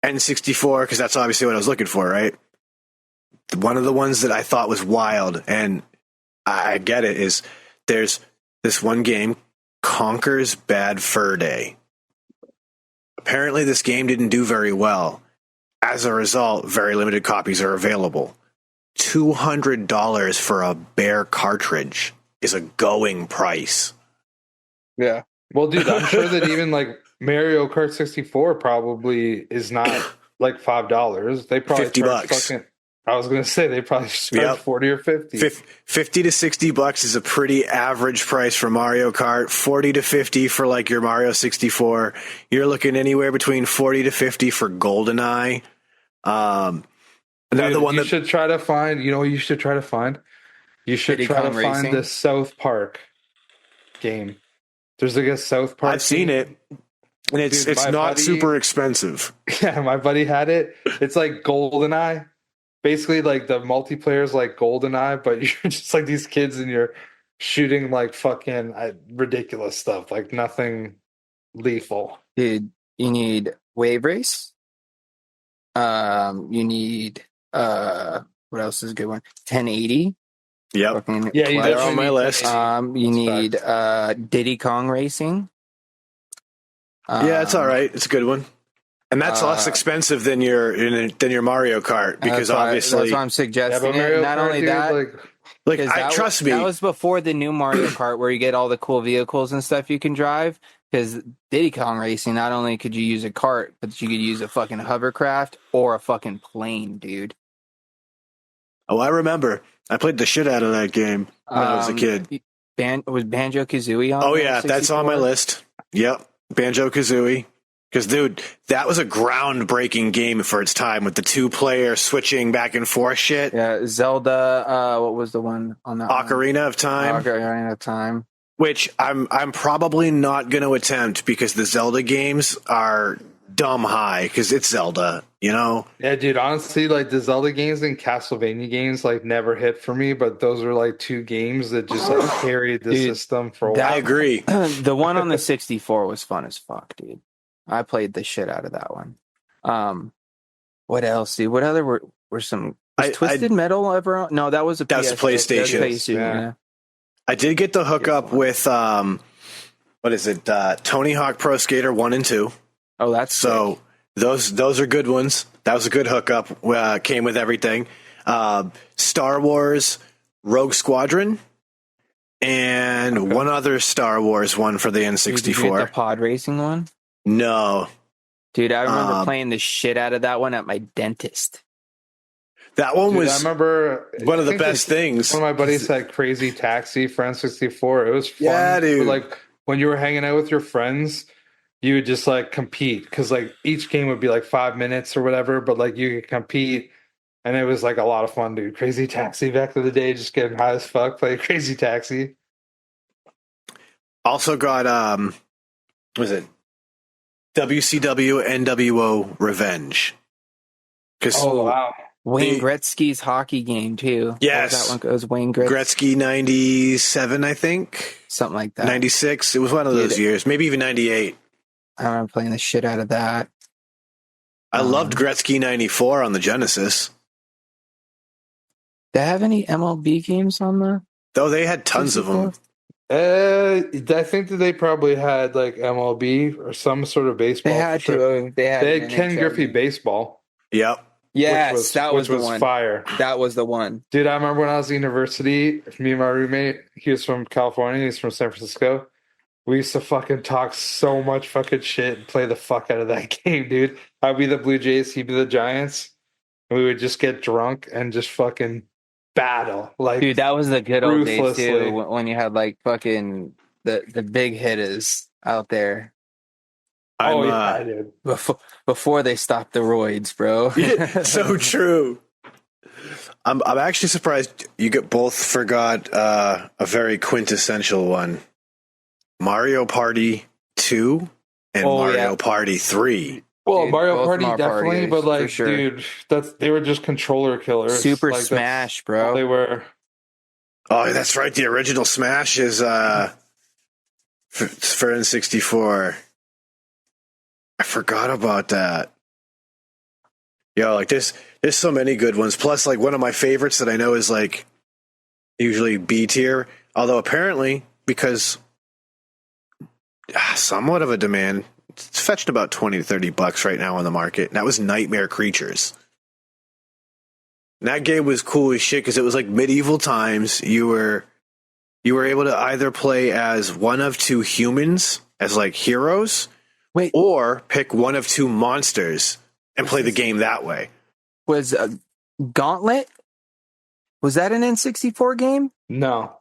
N64, because that's obviously what I was looking for, right? One of the ones that I thought was wild, and I get it, is there's this one game, Conker's Bad Fur Day. Apparently, this game didn't do very well. As a result, very limited copies are available. $200 for a bare cartridge is a going price. Yeah. Well, dude, I'm sure that even like Mario Kart 64 probably is not like $5. They probably charge $50. fucking. I was gonna say they probably charge 40 or 50. 50 to $60 is a pretty average price for Mario Kart. 40 to 50 for like your Mario 64. You're looking anywhere between 40 to 50 for GoldenEye. Another Dude, one you that should try to find. You know, what you should try to find. You should Diddy try to Kong find Racing? the South Park game. There's like a South Park. I've seen game. it, and it's Dude, my not buddy- super expensive. Yeah, my buddy had it. It's like GoldenEye. Basically, like the multiplayer is like GoldenEye, but you're just like these kids and you're shooting like fucking ridiculous stuff, like nothing lethal. Dude, you need Wave Race. You need what else is a good one? 1080. Yep. Fucking Yeah, you play. They're on my list. You That's need Diddy Kong Racing. Yeah, it's all right. It's a good one. And that's less uh, expensive than your Mario Kart, because that's obviously, why I'm Yeah, suggesting but Mario it. Not Kart, only dude, that, like, 'cause trust me, that was before the new Mario Kart where you get all the cool vehicles and stuff you can drive. Because Diddy Kong Racing, not only could you use a cart, but you could use a fucking hovercraft or a fucking plane, dude. oh, I remember. I played the shit out of that game when I was a kid. Was Banjo Kazooie on? Oh there, yeah, that's on my 64? list. Yep, Banjo-Kazooie. Because, dude, that was a groundbreaking game for its time with the 2-player switching back and forth shit. Yeah, Zelda. What was the one on that? Ocarina of Time, Ocarina of Time. which I'm probably not going to attempt because the Zelda games are dumb high because it's Zelda, you know? yeah, dude. Honestly, like the Zelda games and Castlevania games, like never hit for me. But those are like two games that just like carried the Dude, system for a that- while. I agree. The one on the 64 was fun as fuck, dude. I played the shit out of that one. What else, dude? What other were some? Was Twisted Metal ever on? No, that was a That was a PlayStation. Yeah. I did get the hookup with, what is it? Tony Hawk Pro Skater 1 and 2. Oh, that's So those are good ones. That was a good hookup. Came with everything. Star Wars Rogue Squadron and one other Star Wars one for the sick. Did you get the N64. pod racing one? No, Dude, I remember playing the shit out of that one at my dentist. that one Dude, I was remember one of I the think best things. One of my buddies had Crazy Taxi for N64. It was fun. Yeah, dude. But, like when you were hanging out with your friends, you would just like compete because like each game would be like 5 minutes or whatever, but like you could compete, and it was like a lot of fun, dude. Crazy Taxi back in the day, just getting high as fuck, play Crazy Taxi. Also got what was it? WCW NWO Revenge. Because Oh wow, Wayne The- Gretzky's hockey game too. Yes. What was that one? It was Wayne Gretzky, Gretzky 97, I think. something like that. 96. It was one of those Dude. years. Maybe even 98. I remember playing the shit out of that. I loved Gretzky 94 on the Genesis. Do they have any MLB games on the? Though they had tons of them. I think that they probably had like MLB or some sort of baseball. They had for sure. to. They had They had an Ken NHL Griffey game. baseball. Yep. Yes, that was which the one. fire. That was the one. Dude, I remember when I was at university, me and my roommate, he was from California, he's from San Francisco. We used to fucking talk so much fucking shit and play the fuck out of that game, dude. I'd be the Blue Jays, he'd be the Giants. And we would just get drunk and just fucking battle. Like, Dude, that was the good old days Ruthlessly. too. When you had like fucking the big hitters out there I'm, oh yeah, dude. before they stopped the roids, bro. so true. I'm actually surprised you both forgot a very quintessential one. Mario Party 2 and Oh, Mario yeah. Party 3. Well, Dude, Mario both Party Mario definitely, Parties, but for like, sure. dude, they were just controller killers. Super Like, that's Smash, all bro. They were. Oh, that's right. The original Smash is for N64. I forgot about that. Yeah, like there's so many good ones. Plus, like one of my favorites that I know is like usually B tier. Although apparently, because somewhat of a demand, it's fetched about $20 to $30 right now on the market. And that was Nightmare Creatures. And that game was cool as shit because it was like medieval times. You were able to either play as one of two humans as like heroes, Wait, or pick one of two monsters and play the game that way. was Gauntlet? Was that an N64 game? No,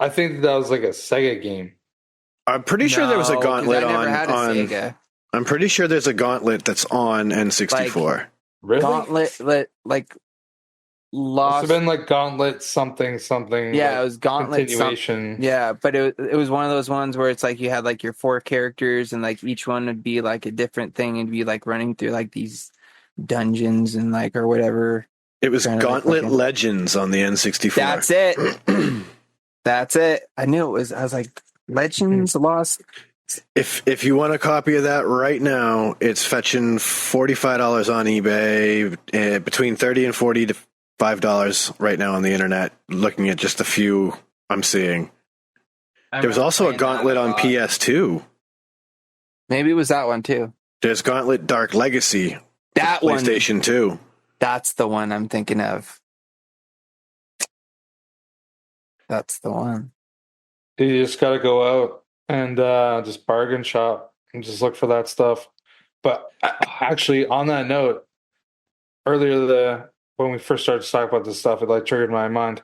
I think that was like a Sega game. I'm pretty sure there was a No, 'cause Gauntlet I never had a on Sega. I'm pretty sure there's a Gauntlet that's on N64. Really? Gauntlet, like Must have lost. been like Gauntlet something. Yeah, like it was Gauntlet. continuation. Yeah, but it was one of those ones where it's like you had like your 4 characters, and like each one would be like a different thing, and be like running through like these dungeons and like or whatever. It was Trying to Gauntlet fucking- Legends on the N64. That's it. That's it. I knew it was. I was like, Legends Lost. If you want a copy of that right now, it's fetching $45 on eBay, between $30 and $45 right now on the internet. Looking at just a few I'm seeing. There was also a Gauntlet on PS2. Maybe it was that one too. There's Gauntlet Dark Legacy. That one. PlayStation 2. That's the one I'm thinking of. That's the one. You just got to go out and just bargain shop and just look for that stuff. But actually, on that note, earlier when we first started to talk about this stuff, it like triggered my mind.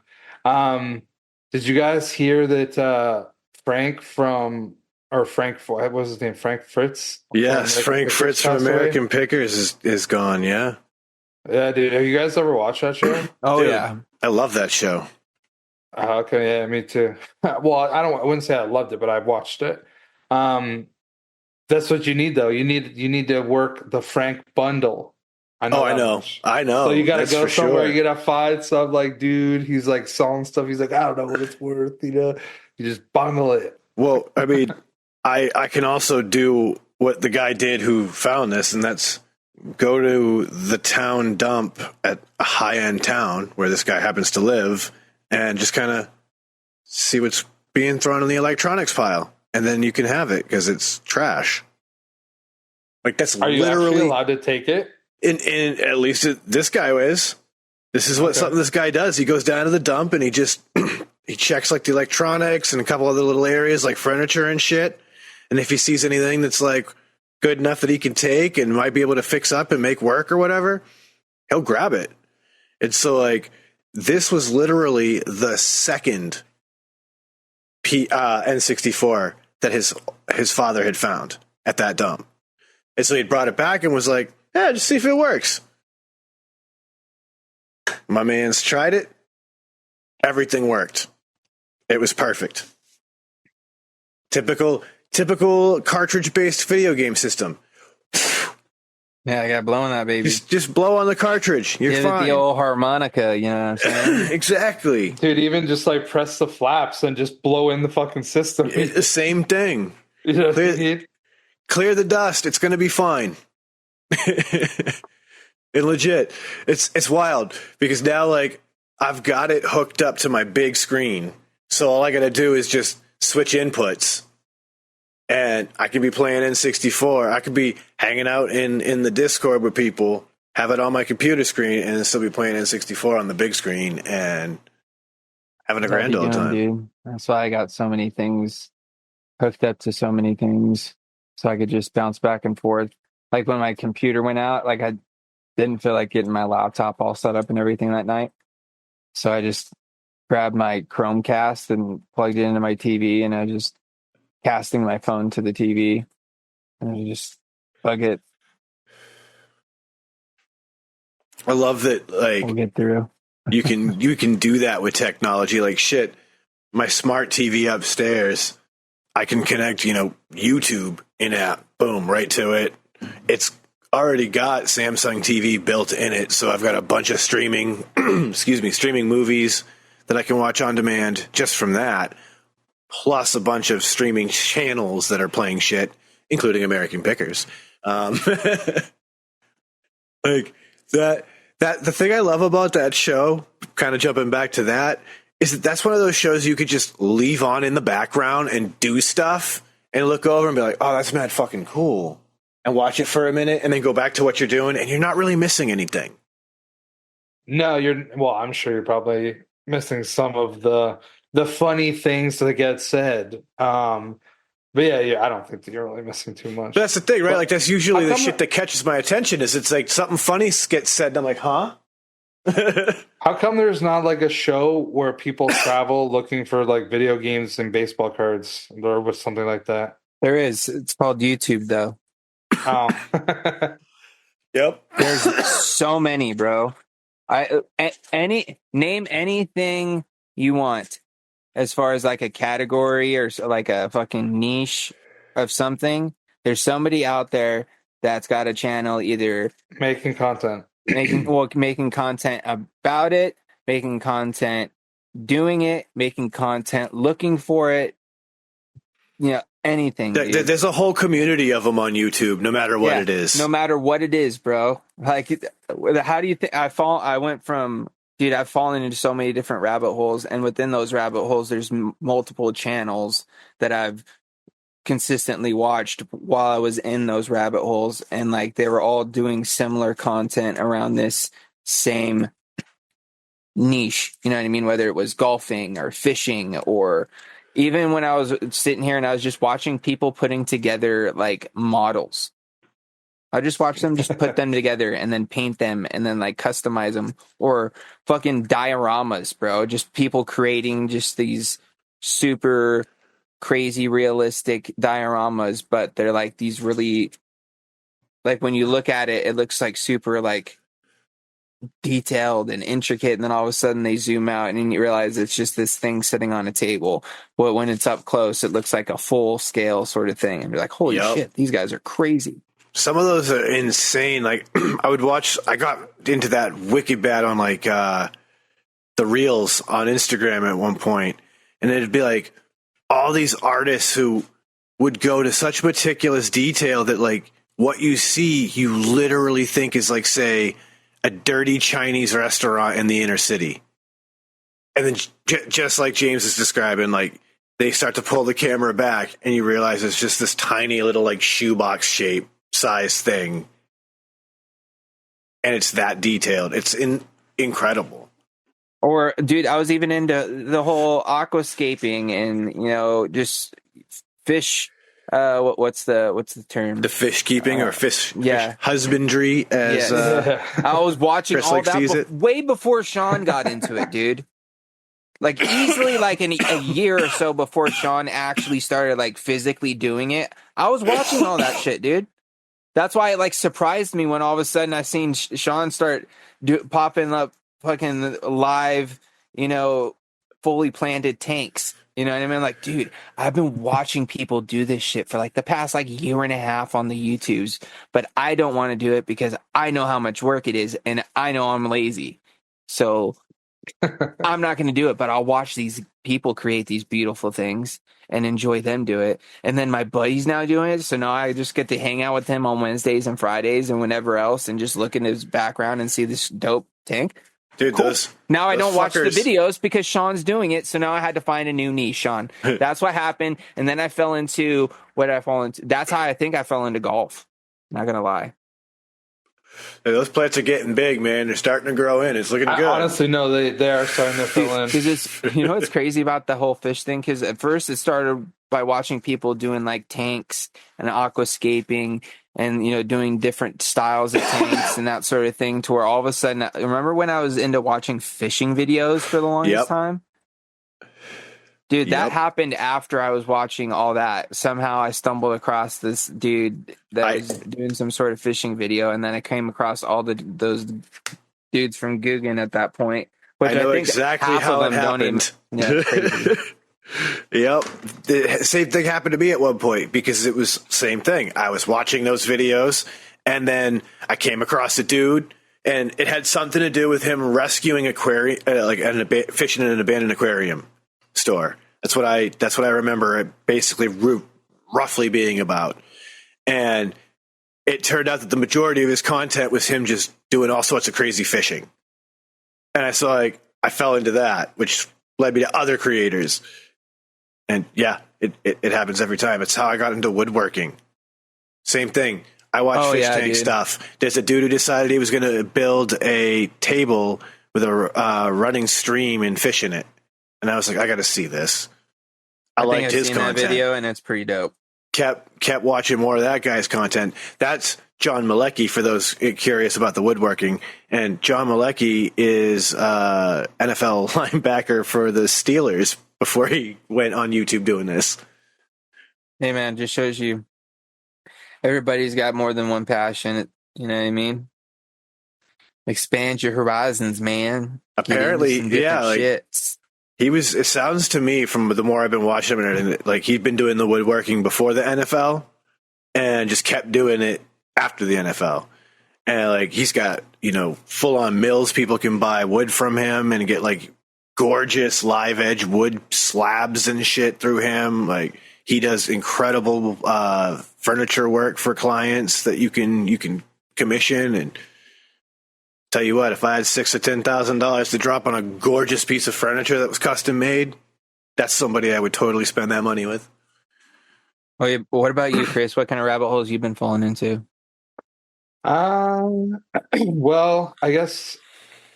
Did you guys hear that Frank, what was his name? Frank Fritz? Yes, Frank Fritz from passed away? American Pickers is gone, yeah? Yeah, dude. Have you guys ever watched that show? Oh Dude. yeah. I love that show. Okay, yeah, me too. Well, I wouldn't say I loved it, but I've watched it. That's what you need, though. You need to work the Frank bundle. I know. I know. So you got to That's go for somewhere. sure. You got to find some like, dude. He's like selling stuff. He's like, I don't know what it's worth. You just bundle it. Well, I mean, I can also do what the guy did who found this, and that's go to the town dump at a high-end town where this guy happens to live and just kind of see what's being thrown in the electronics pile. And then you can have it because it's trash. Like that's Are you actually literally allowed to take it? in at least this guy is. This is what something this guy does. He goes down to the dump and he just he checks like the electronics and a couple other little areas like furniture and shit. And if he sees anything that's like good enough that he can take and might be able to fix up and make work or whatever, he'll grab it. And so like this was literally the second N64 that his father had found at that dump. And so he brought it back and was like, yeah, just see if it works. My man's tried it. Everything worked. It was perfect. Typical cartridge-based video game system. Yeah, I got blowing that baby. Just blow on the cartridge. You're Give fine. it the old harmonica, you know what I'm saying? Exactly. Dude, even just like press the flaps and just blow in the fucking system. It's the same thing. You know what I mean? Clear the dust. It's going to be fine. And legit, it's wild because now like I've got it hooked up to my big screen. So all I got to do is just switch inputs. And I could be playing N64. I could be hanging out in the Discord with people, have it on my computer screen, and still be playing N64 on the big screen and having a grand old time. Dude. That's why I got so many things hooked up to so many things, so I could just bounce back and forth. Like when my computer went out, like I didn't feel like getting my laptop all set up and everything that night, so I just grabbed my Chromecast and plugged it into my TV, and I just casting my phone to the TV, and I just plug it. I love that. Like We'll get through. you can do that with technology. Like shit, my smart TV upstairs, I can connect, YouTube in app, boom, right to it. It's already got Samsung TV built in it, so I've got a bunch of streaming movies that I can watch on demand just from that, plus a bunch of streaming channels that are playing shit, including American Pickers. Like That the thing I love about that show, kind of jumping back to that, is that that's one of those shows you could just leave on in the background and do stuff and look over and be like, oh, that's mad fucking cool. And watch it for a minute and then go back to what you're doing, and you're not really missing anything. No, I'm sure you're probably missing some of the funny things that get said. But yeah, I don't think that you're really missing too much. But that's the thing, right? But like, that's usually the come shit that catches my attention. Is it's like something funny gets said, and I'm like, huh? How come there's not like a show where people travel looking for like video games and baseball cards or with something like that? There is. It's called YouTube, though. Oh. Yep. There's so many, bro. Name anything you want as far as like a category or like a fucking niche of something. There's somebody out there that's got a channel either Making content. making content about it, making content doing it, making content looking for it. Anything. There's a whole community of them on YouTube, no matter what it is. No matter what it is, bro. Like, how do you think I've fallen into so many different rabbit holes, and within those rabbit holes, there's multiple channels that I've consistently watched while I was in those rabbit holes, and like they were all doing similar content around this same niche. You know what I mean? Whether it was golfing or fishing, or even when I was sitting here and I was just watching people putting together like models. I just watch them just put them together and then paint them and then like customize them, or fucking dioramas, bro. Just people creating just these super crazy realistic dioramas, but they're like these really, like when you look at it, it looks like super like detailed and intricate, and then all of a sudden they zoom out and you realize it's just this thing sitting on a table. Well, when it's up close, it looks like a full scale sort of thing, and you're like, holy shit, these guys are crazy. Some of those are insane. Like, I got into that wicked bad on like the reels on Instagram at one point, and it'd be like all these artists who would go to such meticulous detail that like what you see, you literally think is like, say, a dirty Chinese restaurant in the inner city. And then just like James is describing, like they start to pull the camera back and you realize it's just this tiny little like shoebox shape size thing. And it's that detailed. It's incredible. Or dude, I was even into the whole aquascaping and, just fish. What's the term? The fish keeping or fish husbandry, as I was watching Chris all that way before Sean got into it, dude. Like easily like a year or so before Sean actually started like physically doing it. I was watching all that shit, dude. That's why it like surprised me when all of a sudden I seen Sean start popping up fucking live, fully planted tanks. You know what I mean? Like, dude, I've been watching people do this shit for like the past like year and a half on the YouTubes, but I don't want to do it because I know how much work it is and I know I'm lazy. So I'm not going to do it, but I'll watch these people create these beautiful things and enjoy them do it. And then my buddy's now doing it. So now I just get to hang out with him on Wednesdays and Fridays and whenever else and just look in his background and see this dope tank. Dude, cool. Now I don't watch the videos because Sean's doing it, so now I had to find a new niche, Sean. That's what happened, and then I fell into what I fall into. That's how I think I fell into golf. Not gonna lie. Hey, those plants are getting big, man. They're starting to grow in. It's looking good. Honestly, no, they are starting to fill in. Because what's crazy about the whole fish thing? Because at first it started by watching people doing like tanks and aquascaping and doing different styles of tanks and that sort of thing, to where all of a sudden, remember when I was into watching fishing videos for the longest time? Dude, that happened after I was watching all that. Somehow I stumbled across this dude that was doing some sort of fishing video, and then I came across all those dudes from Guggen at that point. Which I know think exactly how it happened. Yep. The same thing happened to me at one point, because it was same thing. I was watching those videos and then I came across a dude, and it had something to do with him rescuing aquarium, fish in an abandoned aquarium store. That's what I remember it basically roughly being about. And it turned out that the majority of his content was him just doing all sorts of crazy fishing. And I fell into that, which led me to other creators. And yeah, it happens every time. It's how I got into woodworking. Same thing. I watch fish tank stuff. There's a dude who decided he was going to build a table with a running stream and fish in it. And I was like, I got to see this. I liked his content. That video, and it's pretty dope. Kept watching more of that guy's content. That's John Malecki, for those curious about the woodworking. And John Malecki is NFL linebacker for the Steelers before he went on YouTube doing this. Hey, man, just shows you everybody's got more than one passion. You know what I mean? Expand your horizons, man. Apparently, yeah. Shit. It sounds to me, from the more I've been watching him and everything, like he'd been doing the woodworking before the NFL and just kept doing it after the NFL. And like he's got, full on mills. People can buy wood from him and get like gorgeous live edge wood slabs and shit through him. Like he does incredible furniture work for clients that you can commission. And tell you what, if I had $6,000 or $10,000 to drop on a gorgeous piece of furniture that was custom made, that's somebody I would totally spend that money with. Oh, yeah. What about you, Chris? What kind of rabbit holes you been falling into? Well, I guess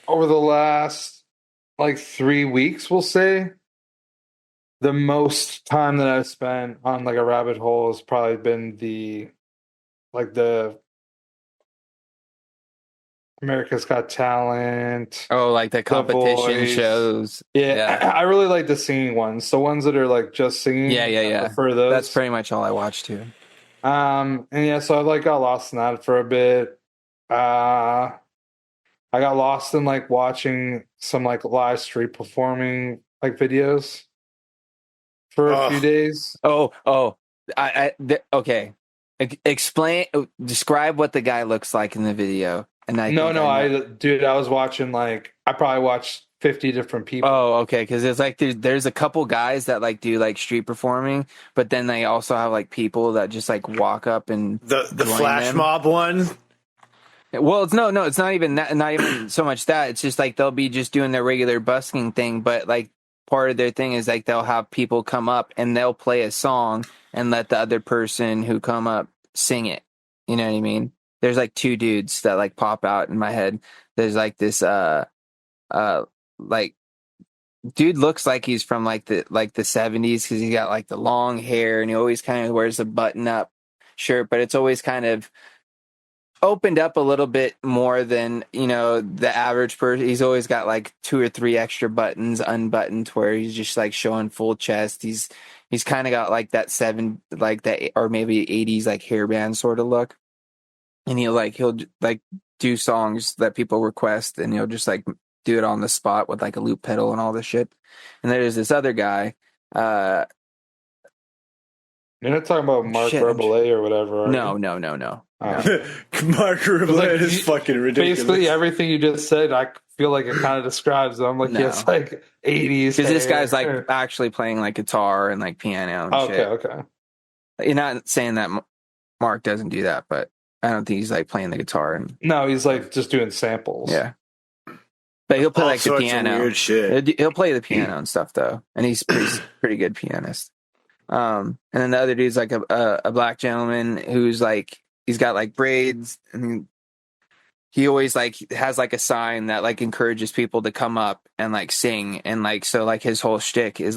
over the last 3 weeks, we'll say, the most time that I've spent on a rabbit hole has probably been the America's Got Talent. Oh, like the competition shows. Yeah. I really like the singing ones. The ones that are just singing. Yeah. I prefer those. That's pretty much all I watch too. And yeah, so I got lost in that for a bit. I got lost in watching some live street performing videos for a few days. Okay. Describe what the guy looks like in the video. And I was watching I probably watched 50 different people. Oh, okay, because it's there's a couple guys that do street performing, but then they also have people that just walk up and the flash mob one. Well, it's not even that, not even so much that. It's just they'll be just doing their regular busking thing, but part of their thing is they'll have people come up and they'll play a song and let the other person who come up sing it. You know what I mean? There's two dudes that pop out in my head. There's this dude looks like he's from the 70s because he got the long hair and he always kind of wears a button up shirt, but it's always kind of opened up a little bit more than the average person. He's always got 2 or 3 extra buttons unbuttoned where he's just showing full chest. He's kind of got that or maybe 80s hairband sort of look. And he'll do songs that people request, and he'll just do it on the spot with a loop pedal and all this shit. And there's this other guy. You're not talking about Mark Rabelais or whatever, are No. you? No. Mark Rabelais is fucking ridiculous. Basically, everything you just said, I feel it kind of describes them. It's 80s. Because this guy's actually playing guitar and piano and shit. Okay. You're not saying that Mark doesn't do that, but I don't think he's playing the guitar. No, he's just doing samples. Yeah. But he'll play the Of piano. weird shit. He'll play the piano and stuff though, and he's pretty good pianist. And then the other dude's a black gentleman who's he's got braids, and he always has a sign that encourages people to come up and sing, and so his whole shtick is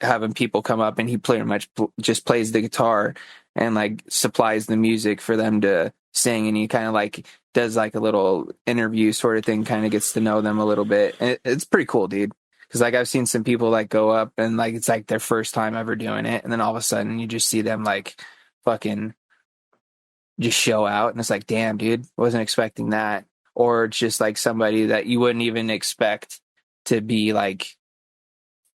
having people come up, and he pretty much just plays the guitar and supplies the music for them to sing, and he kind of does a little interview sort of thing, kind of gets to know them a little bit. And it's pretty cool, dude. Because I've seen some people go up and it's their first time ever doing it, and then all of a sudden you just see them fucking just show out, and it's damn, dude, wasn't expecting that. Or it's just somebody that you wouldn't even expect to be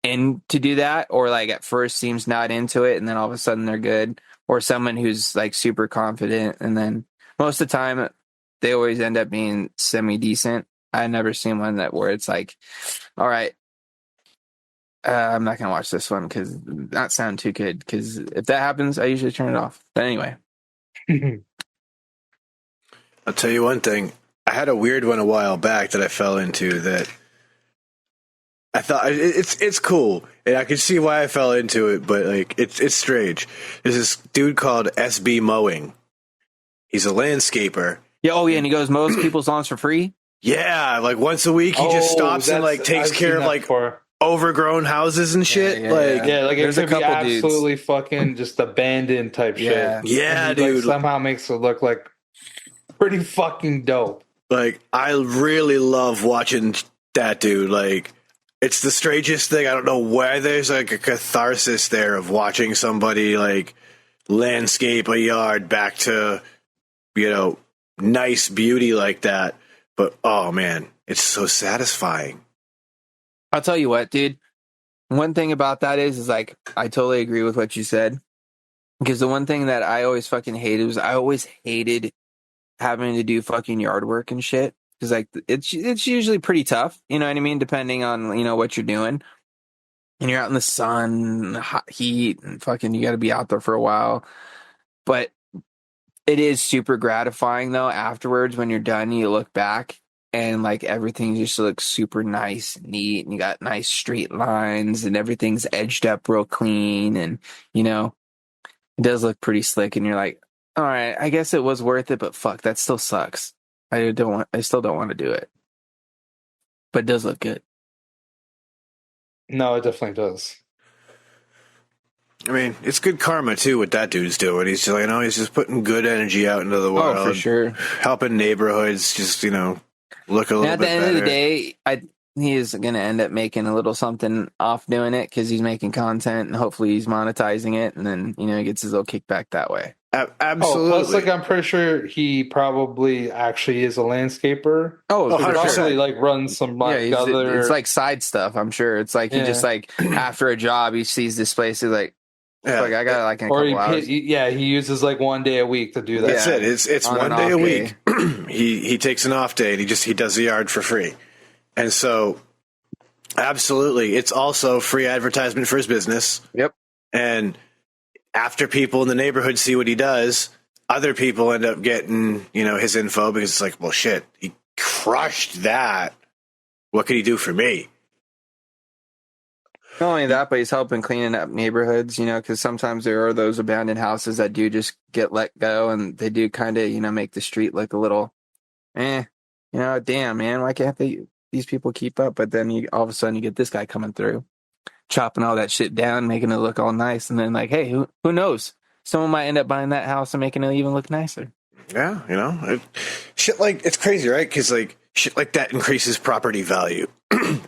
in to do that, or at first seems not into it, and then all of a sudden they're good. Or someone who's super confident, and then most of the time they always end up being semi-decent. I've never seen one where it's all right, I'm not gonna watch this one because not sound too good, because if that happens I usually turn it off. But anyway. I'll tell you one thing. I had a weird one a while back that I fell into that I thought it's cool, and I can see why I fell into it, but like it's strange. There's this dude called SB Mowing. He's a landscaper. Yeah, oh yeah, and he goes mows people's lawns for free. Yeah, like once a week he just stops and like takes care of like overgrown houses and shit. Yeah. Like There's it could a be couple dudes. absolutely fucking just abandoned type shit. Yeah, And he, dude. Like, somehow makes it look like pretty fucking dope. Like I really love watching that dude. Like it's the strangest thing. I don't know why there's like a catharsis there of watching somebody like landscape a yard back to, you know, nice beauty like that. But oh man, it's so satisfying. I'll tell you what, dude. One thing about that is like I totally agree with what you said. Because the one thing that I always fucking hated was I always hated having to do fucking yard work and shit. Because like it's usually pretty tough, you know what I mean? Depending on, you know, what you're doing. And you're out in the sun, the hot heat, and fucking you got to be out there for a while. But it is super gratifying though afterwards when you're done, you look back and like everything just looks super nice and neat, and you got nice straight lines and everything's edged up real clean, and you know, it does look pretty slick, and you're like, all right, I guess it was worth it, but fuck, that still sucks. I still don't want to do it. But it does look good. No, it definitely does. I mean, it's good karma too. What that dude's doing, he's just, you know, he's just putting good energy out into the world. Oh, for sure. Helping neighborhoods, just, you know, look a little at bit the end better. of the day, he is going to end up making a little something off doing it because he's making content and hopefully he's monetizing it, and then, you know, he gets his little kickback that way. Absolutely. Plus, like, I'm pretty sure he probably actually is a landscaper. Oh, He for probably sure. like runs some like other. It's like side stuff. I'm sure it's like he just like after a job he sees this place. He's like, like I got like in a couple hours. He uses like one day a week to do that. That's it. It's On one and day a off week. He takes an off day and he does the yard for free. And so, absolutely, it's also free advertisement for his business. Yep. And after people in the neighborhood see what he does, other people end up getting, you know, his info because it's like, well, shit, he crushed that. What could he do for me? Not only that, but he's helping cleaning up neighborhoods, you know, because sometimes there are those abandoned houses that do just get let go, and they do kind of, you know, make the street look a little, you know, damn, man, why can't these people keep up? But then all of a sudden you get this guy coming through, chopping all that shit down, making it look all nice, and then like, hey, who knows? Someone might end up buying that house and making it even look nicer. Yeah, you know, shit like it's crazy, right? Because like shit like that increases property value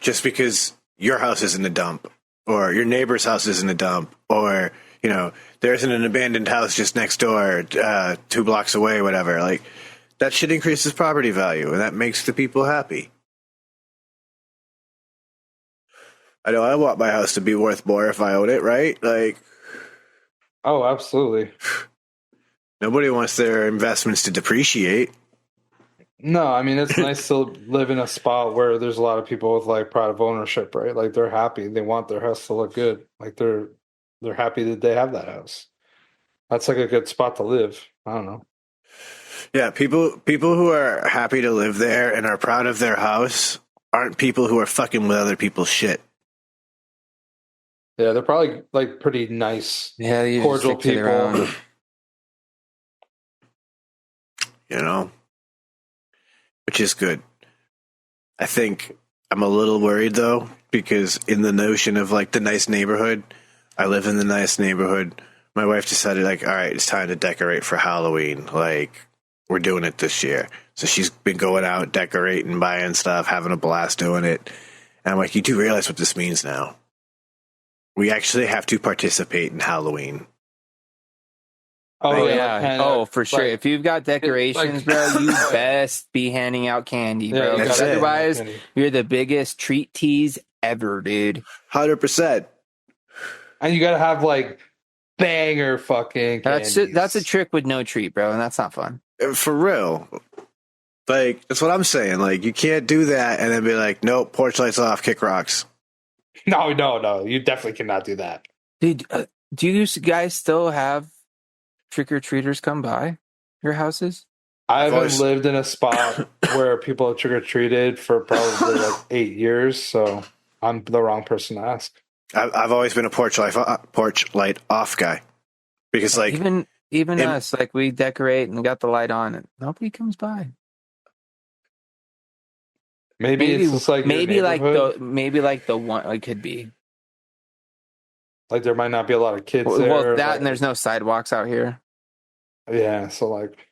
just because your house is in a dump, or your neighbor's house is in a dump, or you know, there isn't an abandoned house just next door, 2 blocks away, whatever. Like that shit increases property value, and that makes the people happy. I know I want my house to be worth more if I own it, right? Like, oh, absolutely. Nobody wants their investments to depreciate. No, I mean, it's nice to live in a spot where there's a lot of people with like pride of ownership, right? Like they're happy. They want their house to look good. Like they're happy that they have that house. That's like a good spot to live. I don't know. Yeah, people who are happy to live there and are proud of their house aren't people who are fucking with other people's shit. Yeah, they're probably like pretty nice, Yeah, cordial people. You know, which is good. I think I'm a little worried though, because in the notion of like the nice neighborhood, I live in the nice neighborhood. My wife decided like, all right, it's time to decorate for Halloween. Like we're doing it this year. So she's been going out, decorating, buying stuff, having a blast doing it. And I'm like, you do realize what this means now. We actually have to participate in Halloween. Oh, yeah. Oh, for sure. Like, if you've got decorations, bro, you best be handing out candy, bro. that's it. Otherwise, you're the biggest treat tease ever, dude. 100%. And you gotta have like banger fucking candies. That's a trick with no treat, bro, and that's not fun. For real. Like, that's what I'm saying. Like, you can't do that and then be like, nope, porch lights off, kick rocks. No. You definitely cannot do that. Dude, do you guys still have trick-or-treaters come by your houses? I haven't always- lived in a spot where people have trick or treated for probably like 8 years, so I'm the wrong person to ask. I've always been a porch light off guy because like even in- us, like we decorate and got the light on, and nobody comes by. Maybe it's just like your maybe like neighborhood. the one, like, could be. Like there might not be a lot of kids Well, there. that like, and there's no sidewalks out here. yeah, so like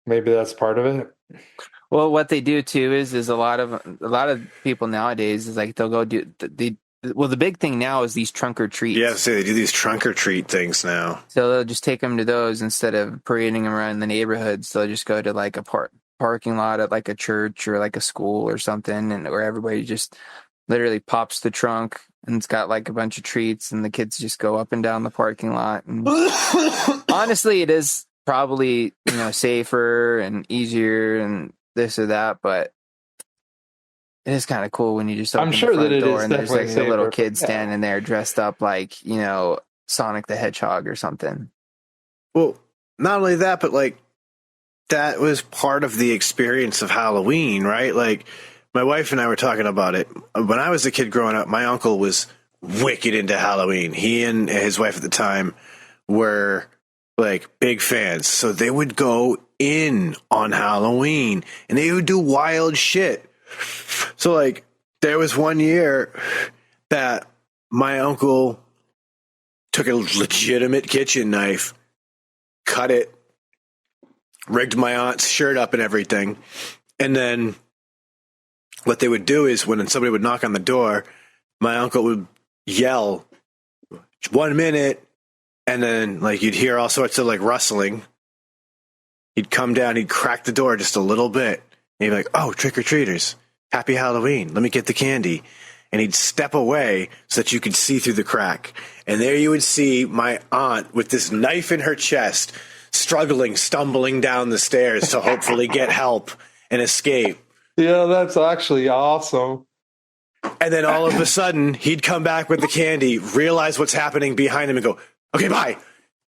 maybe that's part of it. Well, what they do too is a lot of people nowadays is like they'll go do the big thing now is these trunk or treats. yeah, so they do these trunk or treat things now. So they'll just take them to those instead of parading them around the neighborhoods. They'll just go to like a parking lot at like a church or like a school or something, and where everybody just literally pops the trunk and it's got like a bunch of treats, and the kids just go up and down the parking lot. And honestly, it is probably, safer and easier and this or that, but it is kind of cool when you just open I'm sure the front that it door is and there's like definitely a little safer. kid Yeah. standing there dressed up like, Sonic the Hedgehog or something. Well, not only that, but like that was part of the experience of Halloween, right? Like my wife and I were talking about it. When I was a kid growing up, my uncle was wicked into Halloween. He and his wife at the time were like big fans. So they would go in on Halloween and they would do wild shit. So like there was one year that my uncle took a legitimate kitchen knife, cut it, rigged my aunt's shirt up and everything. And then what they would do is when somebody would knock on the door, my uncle would yell 1 minute, and then like you'd hear all sorts of like rustling. He'd come down, he'd crack the door just a little bit. And he'd be like, "Oh, trick-or-treaters, happy Halloween. Let me get the candy." And he'd step away so that you could see through the crack. And there you would see my aunt with this knife in her chest, struggling, stumbling down the stairs to hopefully get help and escape. Yeah, that's actually awesome. And then all of a sudden, he'd come back with the candy, realize what's happening behind him, and go, "Okay, bye,"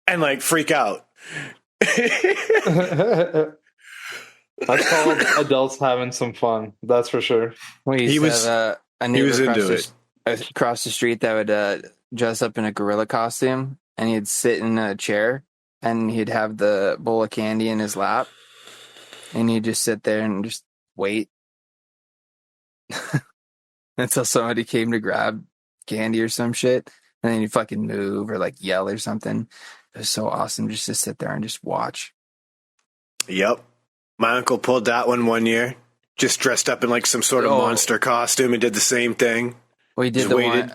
and like freak out. That's called adults having some fun. That's for sure. He was a neighbor was into it. across the street that would dress up in a gorilla costume, and he'd sit in a chair and he'd have the bowl of candy in his lap, and he'd just sit there and just wait until somebody came to grab candy or some shit, and then he'd fucking move or like yell or something. It was so awesome just to sit there and just watch. Yep. My uncle pulled that one year, just dressed up in like some sort of monster costume and did the same thing. We did Just waited.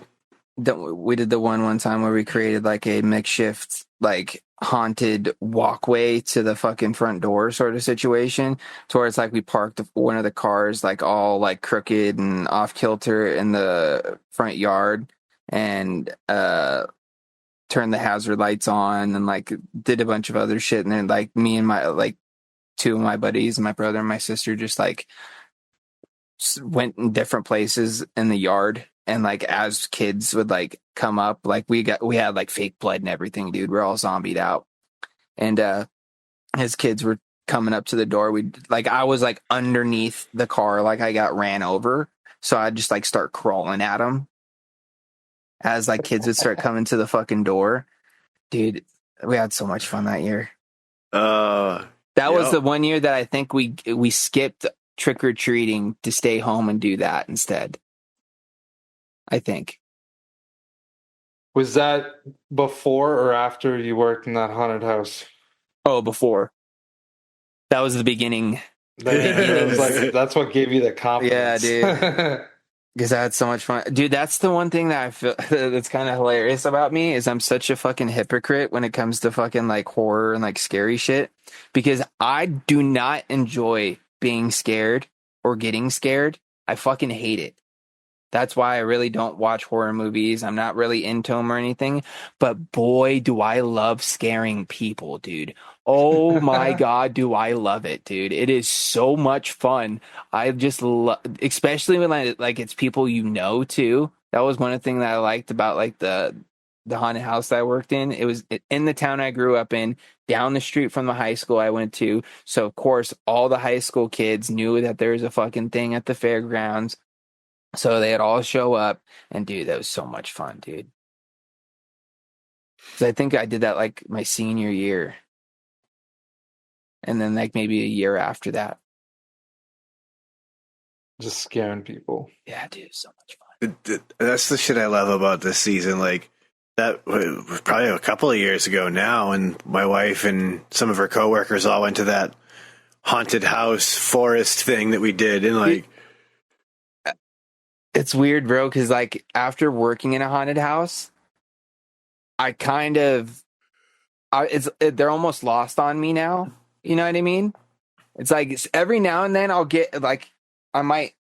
we did the one time where we created like a makeshift like haunted walkway to the fucking front door sort of situation, to where it's like we parked one of the cars like all like crooked and off kilter in the front yard, and turned the hazard lights on and like did a bunch of other shit. And then like me and my like two of my buddies, my brother and my sister, just like went in different places in the yard. And like as kids would like come up, like we had like fake blood and everything, dude. We're all zombied out. And as kids were coming up to the door, I was like underneath the car, like I got ran over. So I'd just like start crawling at them as like kids would start coming to the fucking door. Dude, we had so much fun that year. That was the one year that I think we skipped trick-or-treating to stay home and do that instead. I think. Was that before or after you worked in that haunted house? Oh, before. That was the beginning. That's what gave you the confidence. Yeah, dude. Because I had so much fun. Dude, that's the one thing that I feel that's kind of hilarious about me, is I'm such a fucking hypocrite when it comes to fucking like horror and like scary shit. Because I do not enjoy being scared or getting scared. I fucking hate it. That's why I really don't watch horror movies. I'm not really into them or anything. But boy, do I love scaring people, dude. Oh my God, do I love it, dude. It is so much fun. I just love, especially when like it's people you know too. That was one thing that I liked about like the the haunted house that I worked in. It was in the town I grew up in, down the street from the high school I went to. So of course, all the high school kids knew that there was a fucking thing at the fairgrounds. So they'd all show up, and dude, that was so much fun, dude. So I think I did that like my senior year, and then like maybe a year after that. Just scaring people. Yeah, dude, so much fun. That's the shit I love about this season. Like that was probably a couple of years ago now, and my wife and some of her coworkers all went to that haunted house forest thing that we did, and like it's weird, bro, because like after working in a haunted house, I kind of they're almost lost on me now. You know what I mean? It's like every now and then I'll get like I might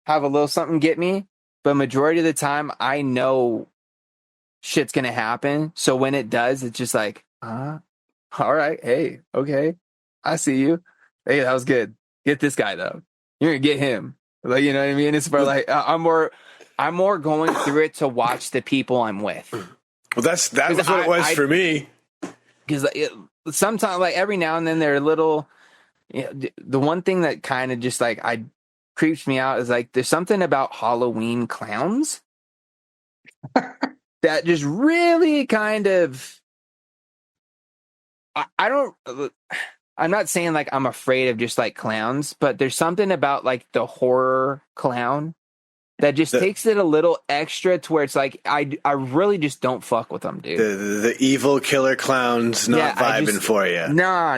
have a little something get me, but majority of the time I know shit's gonna happen. So when it does, it's just like, all right, hey, okay, I see you. Hey, that was good. Get this guy though. You're gonna get him. Like, you know what I mean? It's for like I'm more going through it to watch the people I'm with. Well, that was what it was for me. Because sometimes, like every now and then, they're a little. You know, the one thing that kind of just like creeps me out is like there's something about Halloween clowns that just really kind of. I don't. I'm not saying like I'm afraid of just like clowns, but there's something about like the horror clown that just takes it a little extra to where it's like I really just don't fuck with them, dude. The evil killer clown's not vibing for you. Nah.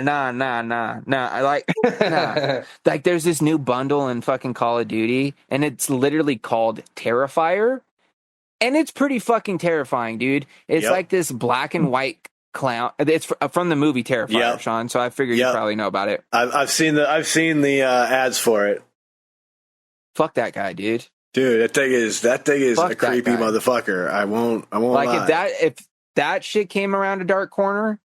Like there's this new bundle in fucking Call of Duty, and it's literally called Terrifier, and it's pretty fucking terrifying, dude. It's like this black and white clown. It's from the movie Terrifier, Sean. So I figured you probably know about it. I've seen the ads for it. Fuck that guy, dude. Dude, that thing is Fuck a creepy motherfucker. I won't like lie. if that shit came around a dark corner,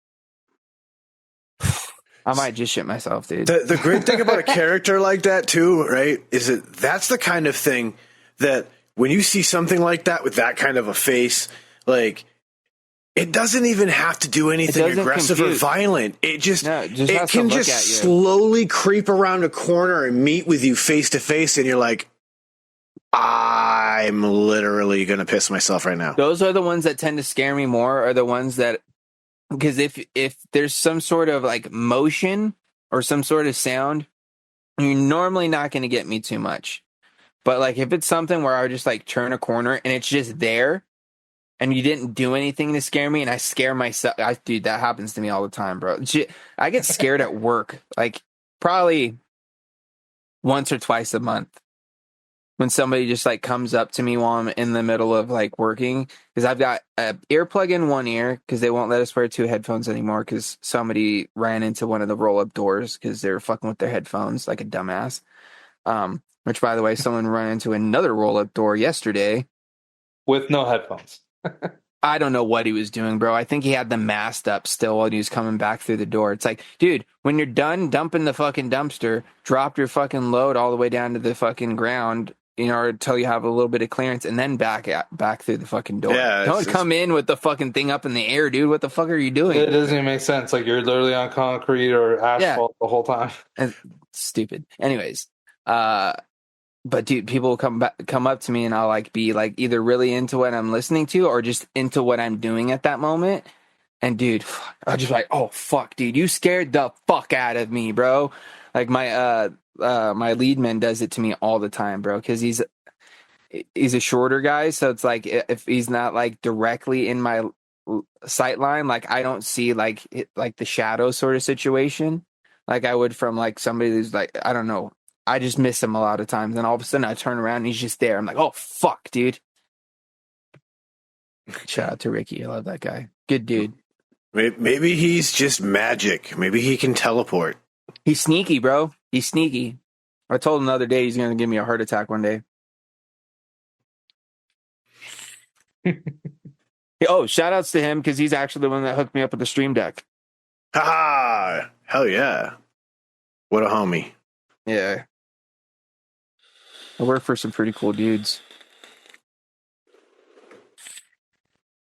I might just shit myself, dude. The great thing about a character like that too, right, is that's the kind of thing that when you see something like that with that kind of a face, like it doesn't even have to do anything aggressive or violent. It just can just slowly creep around a corner and meet with you face to face, and you're like, I'm literally going to piss myself right now. Those are the ones that tend to scare me more, are the ones that, because if there's some sort of like motion or some sort of sound, you're normally not going to get me too much. But like if it's something where I just like turn a corner and it's just there and you didn't do anything to scare me and I scare myself, dude, that happens to me all the time, bro. I get scared at work, like probably once or twice a month. When somebody just like comes up to me while I'm in the middle of like working, because I've got an earplug in one ear because they won't let us wear 2 headphones anymore because somebody ran into one of the roll-up doors because they were fucking with their headphones like a dumbass. Which, by the way, someone ran into another roll-up door yesterday with no headphones. I don't know what he was doing, bro. I think he had them masked up still while he was coming back through the door. It's like, dude, when you're done dumping the fucking dumpster, drop your fucking load all the way down to the fucking ground, you know, until you have a little bit of clearance, and then back through the fucking door. Yeah, don't come in with the fucking thing up in the air, dude. What the fuck are you doing? It doesn't even make sense. Like you're literally on concrete or asphalt the whole time. And stupid. Anyways, but dude, people will come up to me and I'll like be like either really into what I'm listening to or just into what I'm doing at that moment. And dude, I'm just like, oh fuck, dude, you scared the fuck out of me, bro. Like my lead man does it to me all the time, bro, because he's a shorter guy, so it's like if he's not like directly in my sight line, like I don't see like the shadow sort of situation like I would from like somebody who's like, I don't know, I just miss him a lot of times, and all of a sudden I turn around and he's just there. I'm like, oh fuck, dude. Shout out to Ricky, I love that guy, good dude. Maybe he's just magic. Maybe he can teleport. He's sneaky, bro. He's sneaky. I told him the other day he's going to give me a heart attack one day. Oh, shout outs to him because he's actually the one that hooked me up with the Stream Deck. Ha! Hell yeah. What a homie. Yeah. I work for some pretty cool dudes.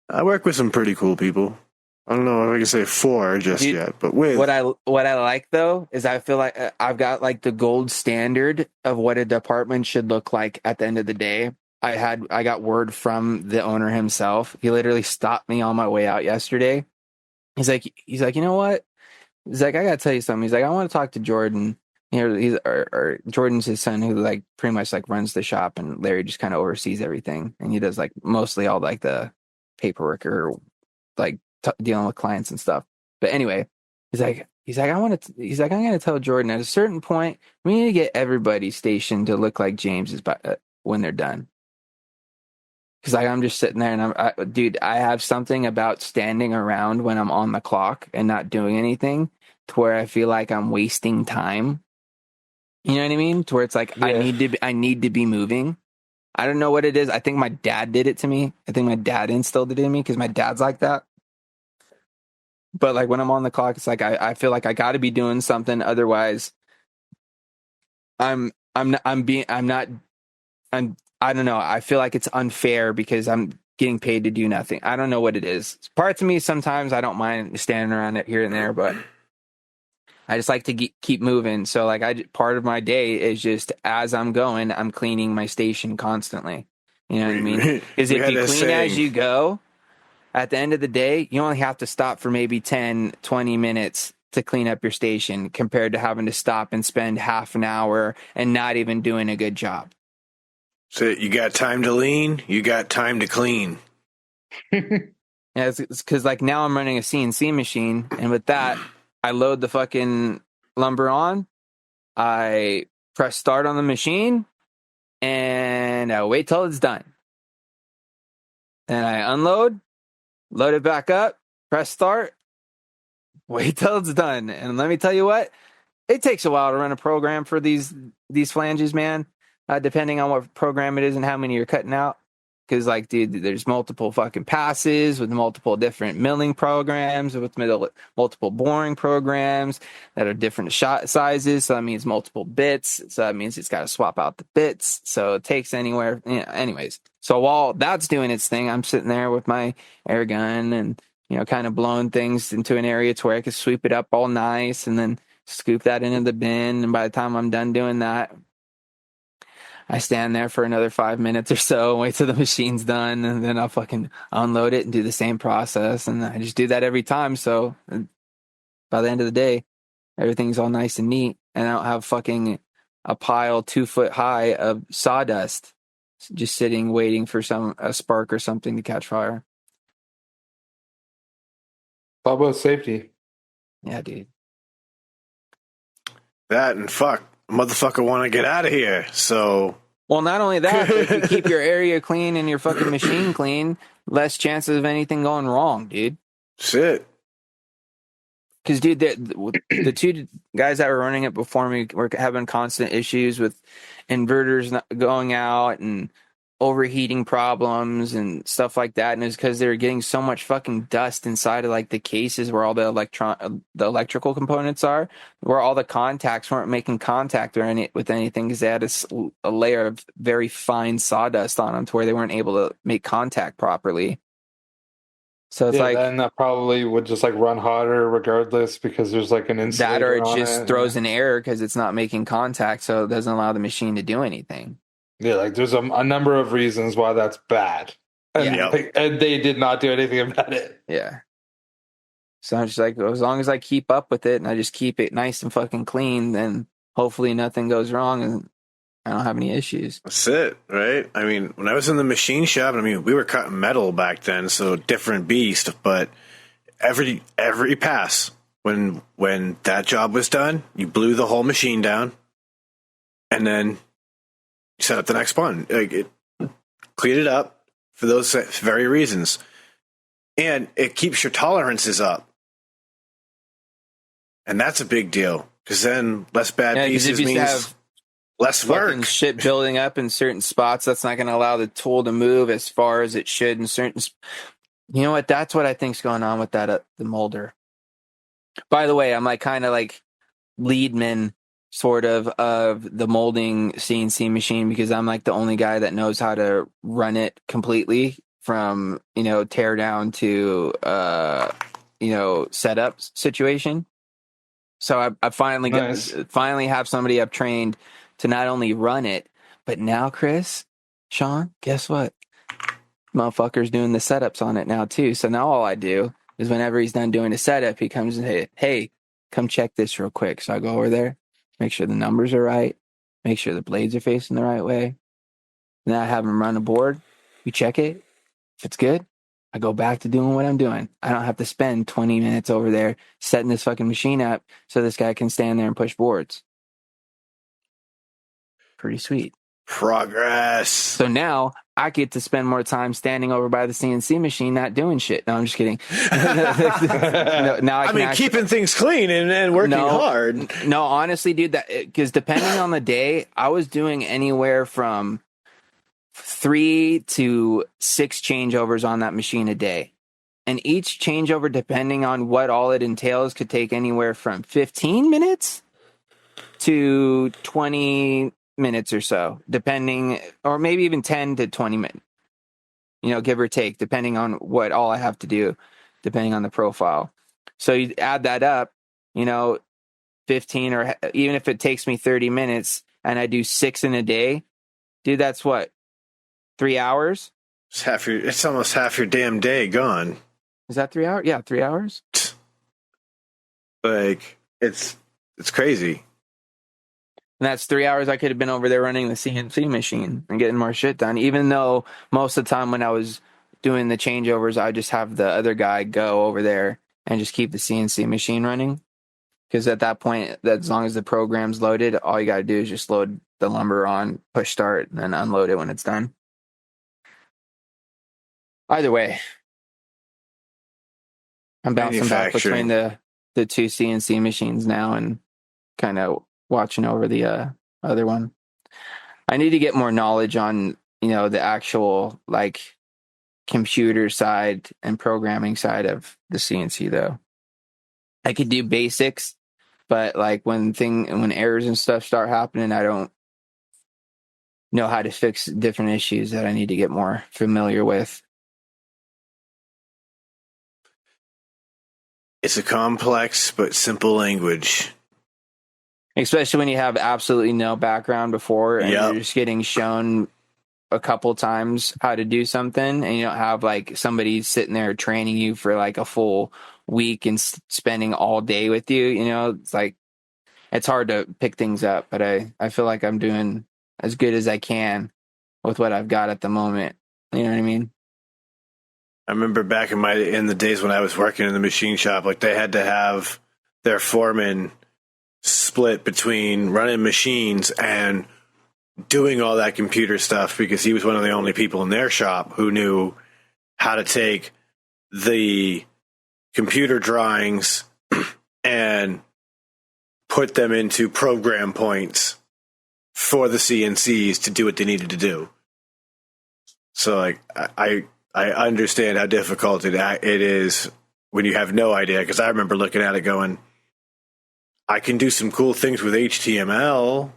I work with some pretty cool people. I don't know if I can say 4 just Dude, yet, but with what I like though is I feel like I've got like the gold standard of what a department should look like at the end of the day. I got word from the owner himself. He literally stopped me on my way out yesterday. He's like, you know what? He's like, I gotta tell you something. He's like, I want to talk to Jordan. You know, or Jordan's his son, who like pretty much like runs the shop, and Larry just kind of oversees everything, and he does like mostly all like the paperwork or like dealing with clients and stuff. But anyway, he's like, I'm gonna tell Jordan at a certain point we need to get everybody stationed to look like James's when they're done. Because like, I'm just sitting there and dude, I have something about standing around when I'm on the clock and not doing anything to where I feel like I'm wasting time. You know what I mean? To where it's like, Yeah. I need to be moving. I don't know what it is. I think my dad did it to me. I think my dad instilled it in me because my dad's like that. But like when I'm on the clock, it's like, I feel like I got to be doing something. Otherwise I'm not, I don't know. I feel like it's unfair because I'm getting paid to do nothing. I don't know what it is. Parts of me, sometimes I don't mind standing around it here and there, but I just like to keep moving. So like part of my day is just as I'm going, I'm cleaning my station constantly. You know what I mean? Because if you clean as you go, at the end of the day, you only have to stop for maybe 10, 20 minutes to clean up your station compared to having to stop and spend half an hour and not even doing a good job. So you got time to lean, you got time to clean. Yeah, it's because like now I'm running a CNC machine, and with that, I load the fucking lumber on, I press start on the machine, and I wait till it's done. Then I unload, load it back up, press start, wait till it's done. And let me tell you what, it takes a while to run a program for these flanges, man. Depending on what program it is and how many you're cutting out. Because, like, dude, there's multiple fucking passes with multiple different milling programs, with multiple boring programs that are different shot sizes. So that means multiple bits. So that means it's got to swap out the bits. So it takes anywhere. You know, anyways, so while that's doing its thing, I'm sitting there with my air gun and, you know, kind of blowing things into an area to where I can sweep it up all nice and then scoop that into the bin. And by the time I'm done doing that, I stand there for another 5 minutes or so, wait till the machine's done, and then I'll fucking unload it and do the same process. And I just do that every time. So by the end of the day, everything's all nice and neat. And I don't have fucking a pile 2 foot high of sawdust just sitting waiting for a spark or something to catch fire. All about safety. Yeah, dude. That and fuck, motherfucker want to get out of here. So, well, not only that, but if you keep your area clean and your fucking machine clean, less chances of anything going wrong, dude. Shit. Because, dude, the 2 guys that were running it before me were having constant issues with inverters not going out and overheating problems and stuff like that. And it's because they were getting so much fucking dust inside of like the cases where all the electrical components are, where all the contacts weren't making contact with anything because they had a layer of very fine sawdust on them to where they weren't able to make contact properly. So it's then that probably would just like run hotter regardless because there's like an insulator that, or it on just throws an error because it's not making contact, so it doesn't allow the machine to do anything. Yeah, like there's a number of reasons why that's bad. And, and they did not do anything about it. Yeah. So I'm just like, as long as I keep up with it and I just keep it nice and fucking clean, then hopefully nothing goes wrong and I don't have any issues. That's it, right? I mean, when I was in the machine shop, I mean, we were cutting metal back then, so different beast. But every pass, when that job was done, you blew the whole machine down, and then set up the next one. Like it cleaned it up for those very reasons, and it keeps your tolerances up, and that's a big deal because then less bad pieces means less work. Shit building up in certain spots, that's not going to allow the tool to move as far as it should in certain. You know what? That's what I think's going on with that the molder. By the way, I'm like kind of like leadman sort of the molding CNC machine because I'm like the only guy that knows how to run it completely from, tear down to, setup situation. So I finally finally have somebody I've trained to not only run it, but now, Sean, guess what? Motherfucker's doing the setups on it now too. So now all I do is whenever he's done doing a setup, he comes and hey, come check this real quick. So I go over there, make sure the numbers are right, make sure the blades are facing the right way. Then I have him run a board. We check it. If it's good, I go back to doing what I'm doing. I don't have to spend 20 minutes over there setting this fucking machine up so this guy can stand there and push boards. Pretty sweet. Progress. So now I get to spend more time standing over by the CNC machine, not doing shit. No, I'm just kidding. Now I mean, keeping things clean and working hard. No, honestly, dude, because depending on the day, I was doing anywhere from 3 to 6 changeovers on that machine a day. And each changeover, depending on what all it entails, could take anywhere from 15 minutes to 20 minutes or so, depending, or maybe even 10 to 20 minutes, give or take, depending on what all I have to do, depending on the profile. So you add that up, 15, or even if it takes me 30 minutes and I do 6 in a day, dude, that's what, 3 hours? It's almost half your damn day gone. Is that 3 hours? Yeah, 3 hours. Like, it's crazy. And that's 3 hours I could have been over there running the CNC machine and getting more shit done. Even though most of the time when I was doing the changeovers, I just have the other guy go over there and just keep the CNC machine running. Because at that point, as long as the program's loaded, all you got to do is just load the lumber on, push start, and then unload it when it's done. Either way, I'm bouncing back between the two CNC machines now and kind of watching over the other one. I need to get more knowledge on, the actual computer side and programming side of the CNC though. I could do basics, but when errors and stuff start happening, I don't know how to fix different issues that I need to get more familiar with. It's a complex but simple language. Especially when you have absolutely no background before and you're just getting shown a couple times how to do something, and you don't have somebody sitting there training you for a full week and spending all day with you. It's hard to pick things up, but I feel like I'm doing as good as I can with what I've got at the moment. You know what I mean? I remember back in the days when I was working in the machine shop, they had to have their foreman split between running machines and doing all that computer stuff, because he was one of the only people in their shop who knew how to take the computer drawings and put them into program points for the CNCs to do what they needed to do. So I understand how difficult it is when you have no idea, because I remember looking at it going, I can do some cool things with HTML.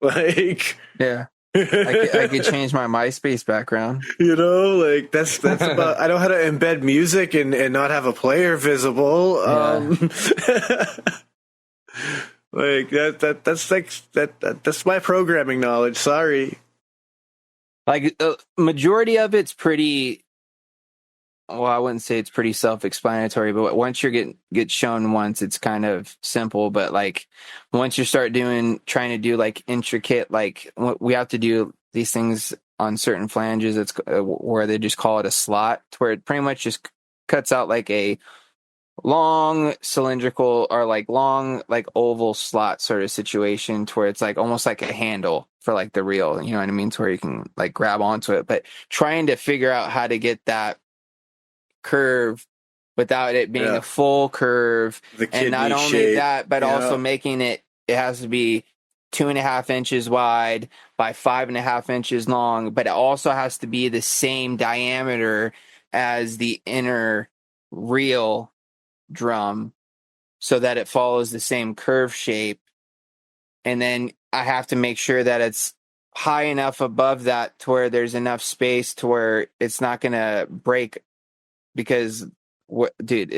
Yeah. I could change my MySpace background. That's about, I know how to embed music and not have a player visible. That's my programming knowledge. Sorry. Majority of it's pretty, well, I wouldn't say it's pretty self-explanatory, but once you get shown once, it's kind of simple. But once you start trying to do intricate, we have to do these things on certain flanges. It's where they just call it a slot, where it pretty much just cuts out a long cylindrical or long oval slot sort of situation, to where it's almost like a handle for the reel. You know what I mean? To where you can grab onto it. But trying to figure out how to get that curve without it being a full curve, and not only shape, that, but also making it has to be 2.5 inches wide by 5.5 inches long, but it also has to be the same diameter as the inner reel drum, so that it follows the same curve shape. And then I have to make sure that it's high enough above that to where there's enough space to where it's not gonna break, because dude,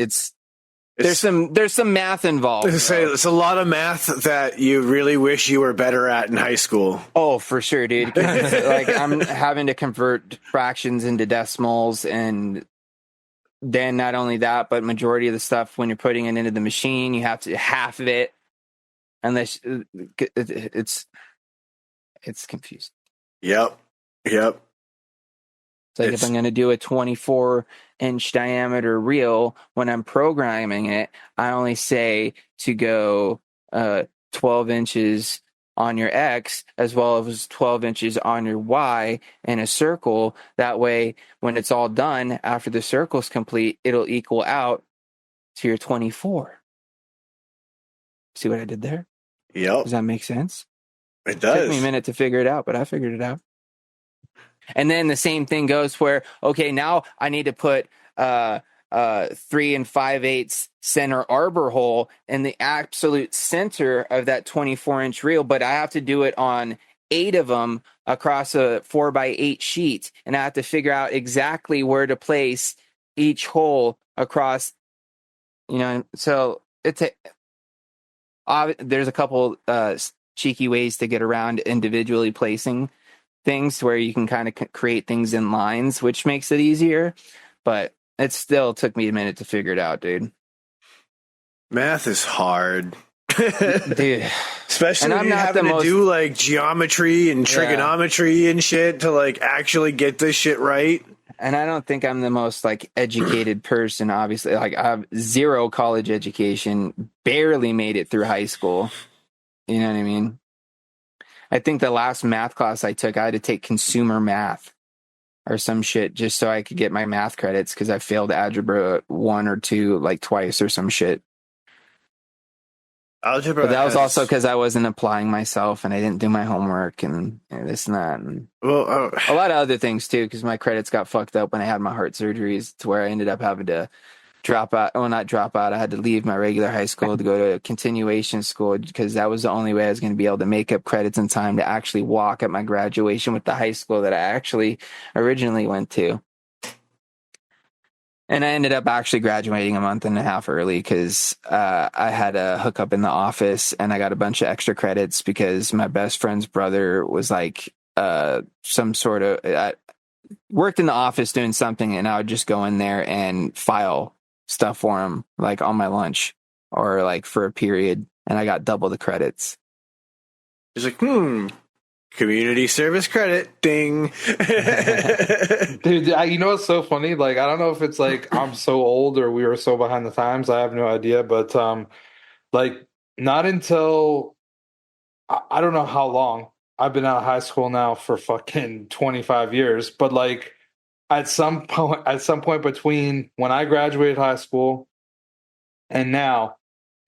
there's some math involved. Say it's a lot of math that you really wish you were better at in high school. Oh, for sure, dude. Like, I'm having to convert fractions into decimals, and then not only that, but majority of the stuff when you're putting it into the machine, you have to half of it, unless it's confusing. Yep. It's like if I'm going to do a 24-inch diameter reel, when I'm programming it, I only say to go 12 inches on your X as well as 12 inches on your Y in a circle. That way, when it's all done, after the circle's complete, it'll equal out to your 24. See what I did there? Yep. Does that make sense? It does. It took me a minute to figure it out, but I figured it out. And then the same thing goes where, okay, now I need to put 3 5/8 center arbor hole in the absolute center of that 24-inch reel, but I have to do it on 8 of them across a 4x8 sheet, and I have to figure out exactly where to place each hole across. So there's a couple cheeky ways to get around individually placing things where you can kind of create things in lines, which makes it easier, but it still took me a minute to figure it out, dude. Math is hard. Dude. Especially when you're having to do like geometry and trigonometry and shit to like actually get this shit right. And I don't think I'm the most like educated person, obviously. Like, I have 0 college education, barely made it through high school. You know what I mean? I think the last math class I took, I had to take consumer math or some shit just so I could get my math credits, because I failed algebra 1 or 2 like twice or some shit. Algebra. But that was also because I wasn't applying myself and I didn't do my homework and this and that. And a lot of other things too, because my credits got fucked up when I had my heart surgeries, to where I ended up having to drop out. Well, not drop out. I had to leave my regular high school to go to a continuation school, because that was the only way I was going to be able to make up credits in time to actually walk at my graduation with the high school that I actually originally went to. And I ended up actually graduating a month and a half early, because I had a hookup in the office and I got a bunch of extra credits because my best friend's brother was like some sort of worked in the office doing something, and I would just go in there and file stuff for him, like on my lunch or like for a period, and I got double the credits. He's like, community service credit, ding. Dude, you know what's so funny? Like, I don't know if it's like I'm so old or we were so behind the times. I have no idea, but like, not until I don't know how long. I've been out of high school now for fucking 25 years, but like at some point between when I graduated high school and now,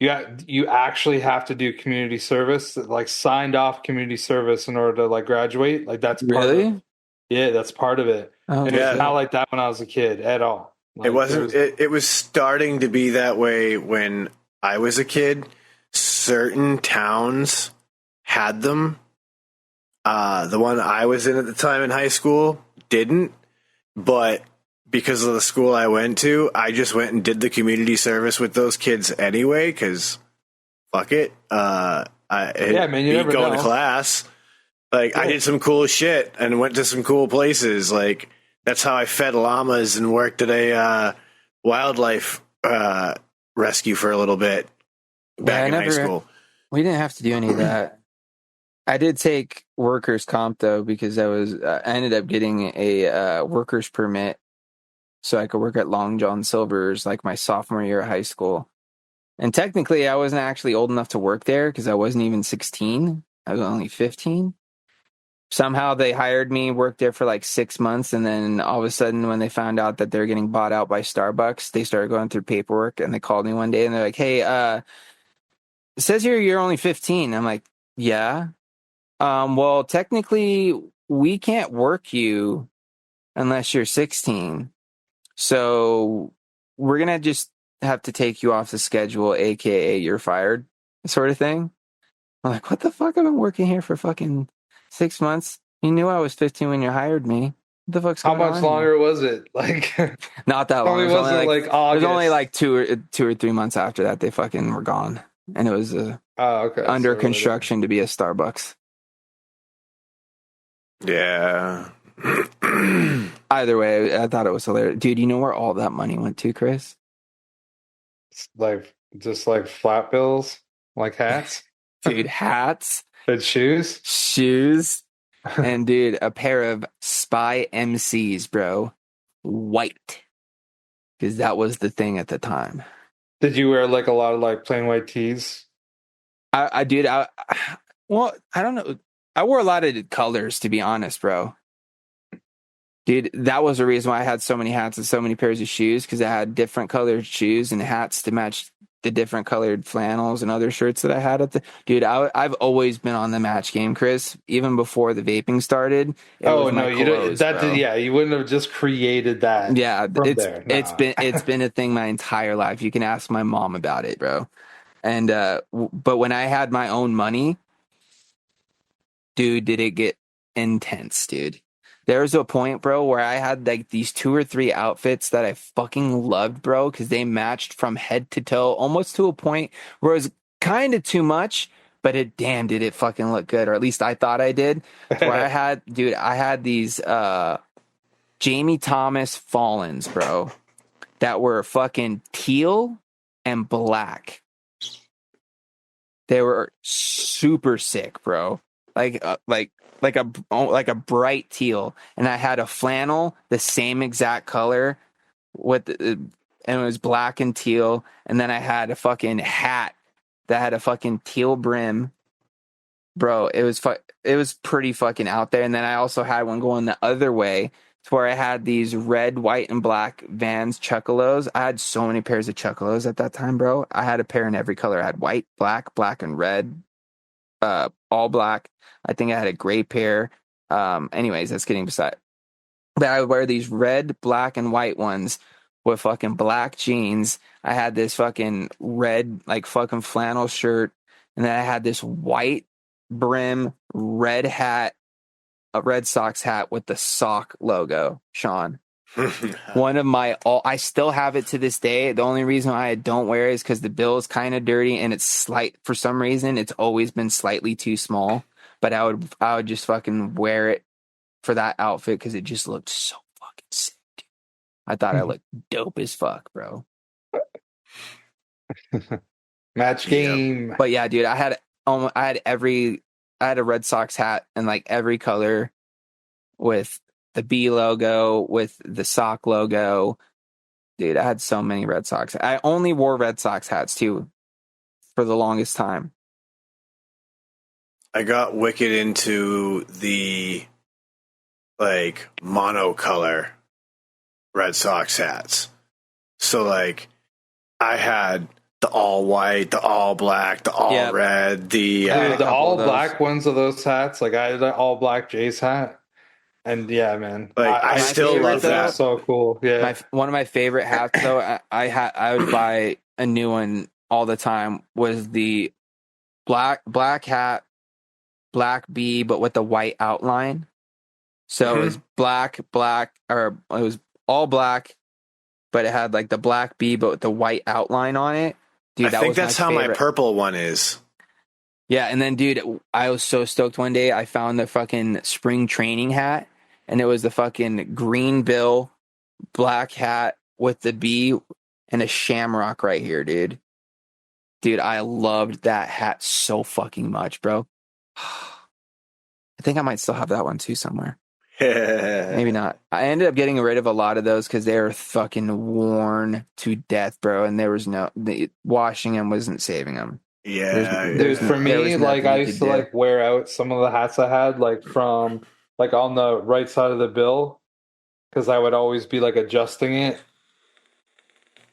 you actually have to do community service, like signed off community service in order to like graduate. Like, that's part of it. Yeah, that's part of it. Oh, and it's not like that when I was a kid at all. Like, it wasn't. It was starting to be that way when I was a kid. Certain towns had them. The one I was in at the time in high school didn't, but because of the school I went to, I just went and did the community service with those kids anyway, because fuck it. You never going to class. Like, I did some cool shit and went to some cool places. Like, that's how I fed llamas and worked at a wildlife rescue for a little bit back in high school. We didn't have to do any of that. I did take workers' comp though, because I ended up getting a workers permit so I could work at Long John Silver's like my sophomore year of high school. And technically I wasn't actually old enough to work there, because I wasn't even 16. I was only 15. Somehow they hired me, worked there for like 6 months, and then all of a sudden when they found out that they're getting bought out by Starbucks, they started going through paperwork, and they called me one day and they're like, hey, it says here you're only 15. I'm like, yeah. Well, technically we can't work you unless you're 16. So we're going to just have to take you off the schedule, aka you're fired, sort of thing. I'm like, what the fuck? I've been working here for fucking 6 months. You knew I was 15 when you hired me. What the fuck's How going much on longer was it? Like, Not that long. probably wasn't like It August. was only like 2 or 3 months after that they fucking were gone, and it was okay, under so construction to be a Starbucks. Yeah. Either way, I thought it was hilarious, dude. You know where all that money went to, Chris? like just like flat bills, like hats, Dude, hats, and shoes. shoes, and dude, a pair of Spy MCs, bro, white, because that was the thing at the time. Did you wear like a lot of like plain white tees? Well, I don't know. I wore a lot of colors, to be honest, bro. Dude, that was the reason why I had so many hats and so many pairs of shoes, because I had different colored shoes and hats to match the different colored flannels and other shirts that I had Dude, I've always been on the match game, Chris. Even before the vaping started. Oh no, you clothes, don't. bro. Yeah, you wouldn't have just created that. Yeah, from there. it's been a thing my entire life. You can ask my mom about it, bro. And but when I had my own money, dude, did it get intense, dude. There was a point, bro, where I had like these 2 or 3 outfits that I fucking loved, bro, because they matched from head to toe, almost to a point where it was kind of too much, but damn, did it fucking look good, or at least I thought I did. Where I had these Jamie Thomas Fallens, bro, that were fucking teal and black. They were super sick, bro. Like a bright teal, and I had a flannel the same exact color and it was black and teal, and then I had a fucking hat that had a fucking teal brim, bro. It was pretty fucking out there. And then I also had one going the other way, to where I had these red, white, and black Vans Chuckalos. I had so many pairs of Chuckalos at that time, bro. I had a pair in every color. I had white, black, and red, all black. I think I had a gray pair. Anyways, that's getting beside. But I would wear these red, black, and white ones with fucking black jeans. I had this fucking red, like fucking flannel shirt. And then I had this white brim, red hat, a Red Sox hat with the sock logo, Sean. One of my I still have it to this day. The only reason why I don't wear it is because the bill is kind of dirty, and it's for some reason it's always been slightly too small. But I would just fucking wear it for that outfit because it just looked so fucking sick, dude. I thought I looked dope as fuck, bro. Match game. Yep. But yeah, dude, I had a Red Sox hat in like every color, with the B logo, with the sock logo. Dude, I had so many Red Sox. I only wore Red Sox hats too for the longest time. I got wicked into the like monocolor Red Sox hats. So like I had the all white, the all black, the all red, the all black ones of those hats. Like I had an all black Jays hat. And yeah, man, like I still love that. So cool. Yeah, one of my favorite hats though, I would buy a new one all the time, was the black hat, black B, but with the white outline. So it was black, or it was all black, but it had like the black B, but with the white outline on it. Dude, I think that's how my purple one is. Yeah, and then dude, I was so stoked one day. I found the fucking spring training hat. And it was the fucking green bill, black hat with the B and a shamrock right here, dude. Dude, I loved that hat so fucking much, bro. I think I might still have that one too somewhere. Maybe not. I ended up getting rid of a lot of those because they were fucking worn to death, bro. And there was washing them wasn't saving them. Yeah. For me, like I used to like wear out some of the hats I had, like from like on the right side of the bill, because I would always be like adjusting it.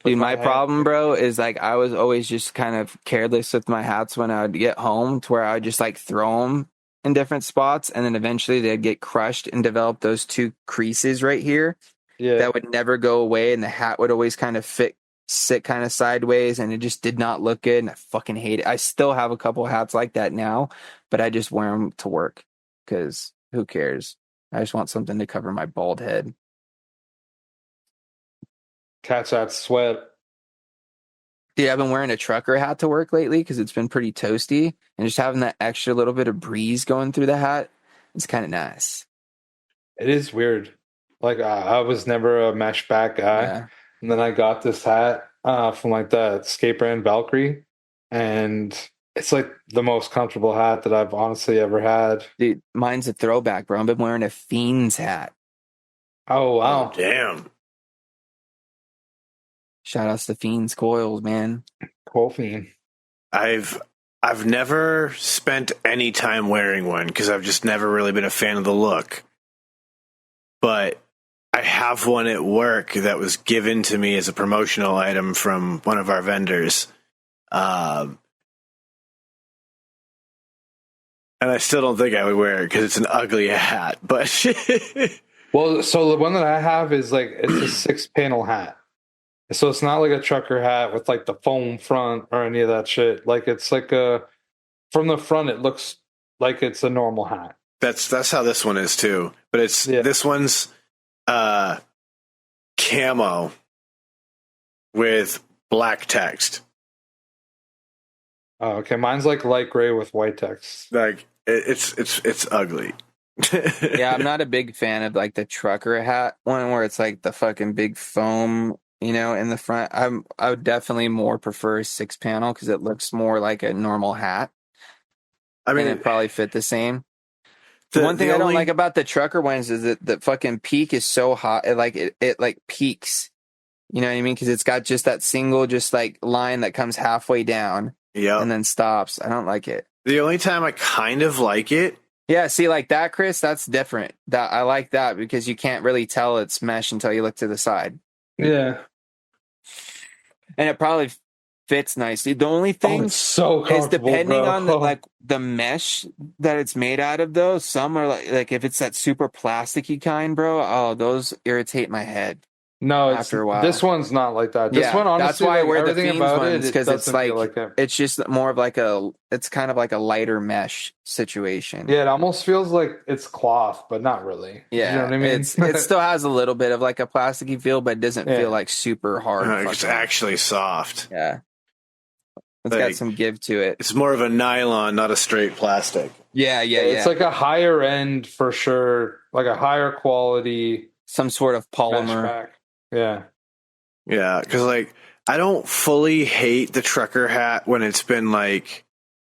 Dude, my problem, bro, is like I was always just kind of careless with my hats when I would get home, to where I would just like throw them in different spots, and then eventually they'd get crushed and develop those 2 creases right here that would never go away, and the hat would always kind of sit kind of sideways, and it just did not look good, and I fucking hate it. I still have a couple hats like that now, but I just wear them to work. because who cares? I just want something to cover my bald head. Catch that sweat. Dude, I've been wearing a trucker hat to work lately because it's been pretty toasty, and just having that extra little bit of breeze going through the hat, it's kind of nice. It is weird. Like I was never a mesh back guy, Yeah. and then I got this hat from like the skate brand Valkyrie, and it's like the most comfortable hat that I've honestly ever had. Dude, mine's a throwback, bro. I've been wearing a Fiends hat. Oh wow! Oh, damn. Shout outs to Fiends Coils, man. Cool fiend. I've never spent any time wearing one because I've just never really been a fan of the look. But I have one at work that was given to me as a promotional item from one of our vendors. And I still don't think I would wear it because it's an ugly hat. But Well, so the one that I have is like it's a 6-panel hat. So it's not like a trucker hat with like the foam front or any of that shit. Like it's like from the front it looks like it's a normal hat. that's how this one is too. But it's this one's camo with black text. Oh, okay. Mine's like light gray with white text. Like it's ugly. Yeah, I'm not a big fan of like the trucker hat one where it's like the fucking big foam, in the front. I would definitely more prefer a 6-panel because it looks more like a normal hat. I mean, and it probably fit the same. The one thing I don't like about the trucker ones is that the fucking peak is so hot. It like peaks. You know what I mean? Because it's got just that single, just like line that comes halfway down. Yeah. And then stops. I don't like it. The only time I kind of like it. Yeah, see, like that, Chris, that's different. That I like that because you can't really tell it's mesh until you look to the side. Yeah. And it probably fits nicely. The only thing it's so is depending bro. on the mesh that it's made out of, though. Some are like if it's that super plasticky kind, bro. Oh, those irritate my head. No, after a while. This one's not like that. This one, honestly, that's why I wear the everything Fiends about ones because it's like it's just more of like it's kind of like a lighter mesh situation. Yeah, it almost feels like it's cloth, but not really. Yeah, you know what I mean. It still has a little bit of like a plasticky feel, but it doesn't feel like super hard. It's actually soft. Yeah, it's got some give to it. It's more of a nylon, not a straight plastic. Yeah. It's like a higher end for sure, like a higher quality, some sort of polymer. Back. Yeah. Yeah, because like I don't fully hate the trucker hat when it's been like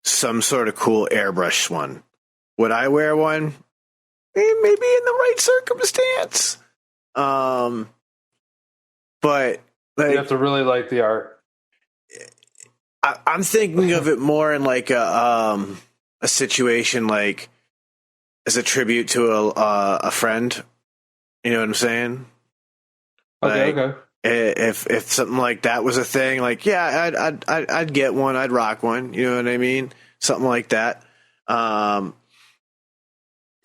some sort of cool airbrush one. Would I wear one? Maybe in the right circumstance. But like, you have to really like the art. I'm thinking of it more in like a situation like as a tribute to a friend. You know what I'm saying? Okay. If something like that was a thing, like I'd get one, I'd rock one. You know what I mean? Something like that.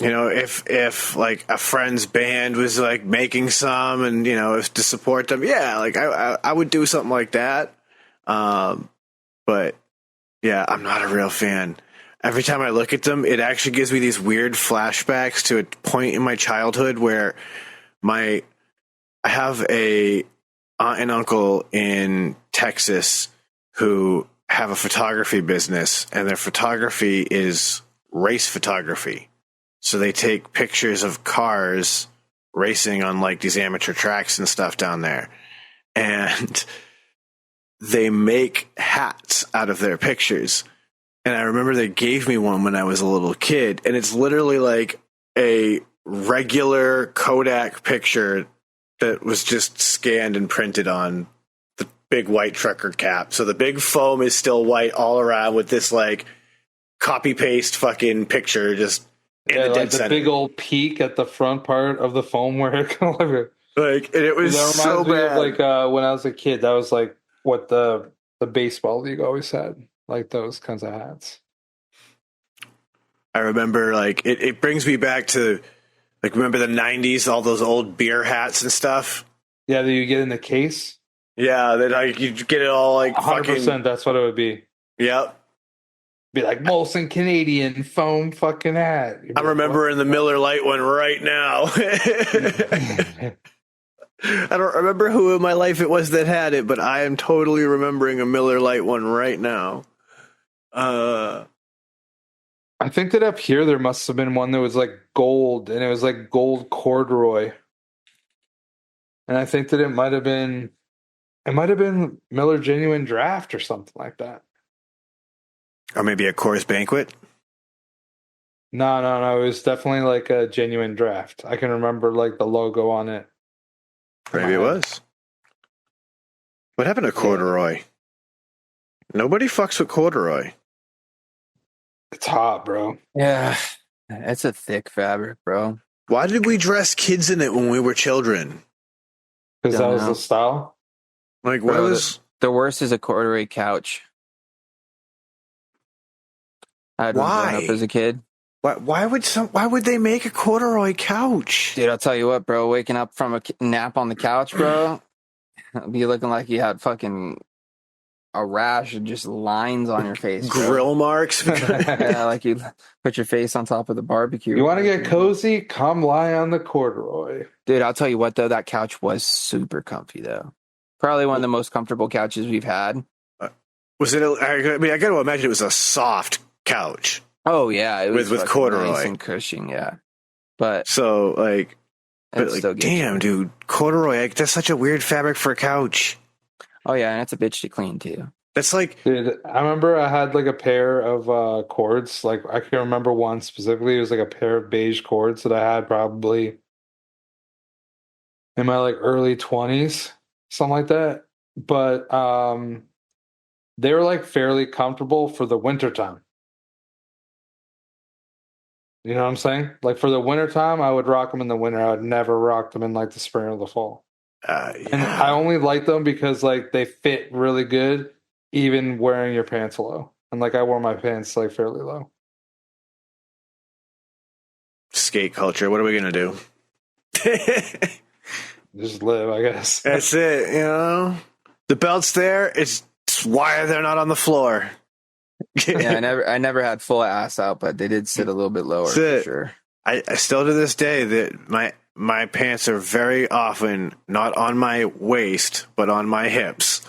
If like a friend's band was like making some, and if to support them, like I would do something like that. But yeah, I'm not a real fan. Every time I look at them, it actually gives me these weird flashbacks to a point in my childhood where I have a aunt and uncle in Texas who have a photography business, and their photography is race photography. So they take pictures of cars racing on like these amateur tracks and stuff down there. And they make hats out of their pictures. And I remember they gave me one when I was a little kid, and it's literally like a regular Kodak picture that was just scanned and printed on the big white trucker cap. So the big foam is still white all around with this like copy paste fucking picture just in the dead center. Big old peak at the front part of the foam where it kind of like, and it was so bad. Like when I was a kid, that was like what the baseball league always had, like those kinds of hats. I remember like it brings me back to like, remember the 90s, all those old beer hats and stuff? Yeah, that you get in the case? Yeah, that like you get it all like 100%, that's what it would be. Yep. Be like Molson Canadian foam fucking hat. You'd be I'm like, remembering the Miller Lite one right now. what? I don't remember who in my life it was that had it, but I am totally remembering a Miller Lite one right now. I think that up here there must have been one that was like gold, and it was like gold corduroy. And I think that it might have been Miller Genuine Draft or something like that. Or maybe a Coors Banquet. No. It was definitely like a Genuine Draft. I can remember like the logo on it. Maybe it was. What happened to corduroy? Nobody fucks with corduroy. It's hot, bro. Yeah, it's a thick fabric, bro. Why did we dress kids in it when we were children? Because that Don't was know. the style. Like, what Bro, was... The worst is a corduroy couch. I had one growing Why? up as a kid. Why would they make a corduroy couch? Dude, I'll tell you what, bro. Waking up from a nap on the couch, bro, be looking like you had fucking a rash and just lines on your face. Bro. Grill marks? Yeah, like you put your face on top of the barbecue. You want to get cozy? Come lie on the corduroy. Dude, I'll tell you what, though. That couch was super comfy, though. Probably one of the most comfortable couches we've had. Was it? I got to imagine it was a soft couch. Oh, yeah. It was With fucking corduroy. nice and cushion, yeah. But So, like, it still gets you. damn, dude, corduroy, like, that's such a weird fabric for a couch. Oh, yeah, and it's a bitch to clean, too. That's like, Dude, I remember I had like a pair of cords. Like I can remember one specifically. It was like a pair of beige cords that I had probably in my like early 20s, something like that. But they were like fairly comfortable for the wintertime. You know what I'm saying? Like for the wintertime, I would rock them in the winter. I would never rock them in like the spring or the fall. And yeah. I only like them because like they fit really good, even wearing your pants low. And like I wore my pants like fairly low. Skate culture. What are we gonna do? Just live, I guess. That's it. You know, the belt's there. It's why they're not on the floor. Yeah, I never had full ass out, but they did sit a little bit lower That's for it. sure. I still to this day that my pants are very often not on my waist but on my hips.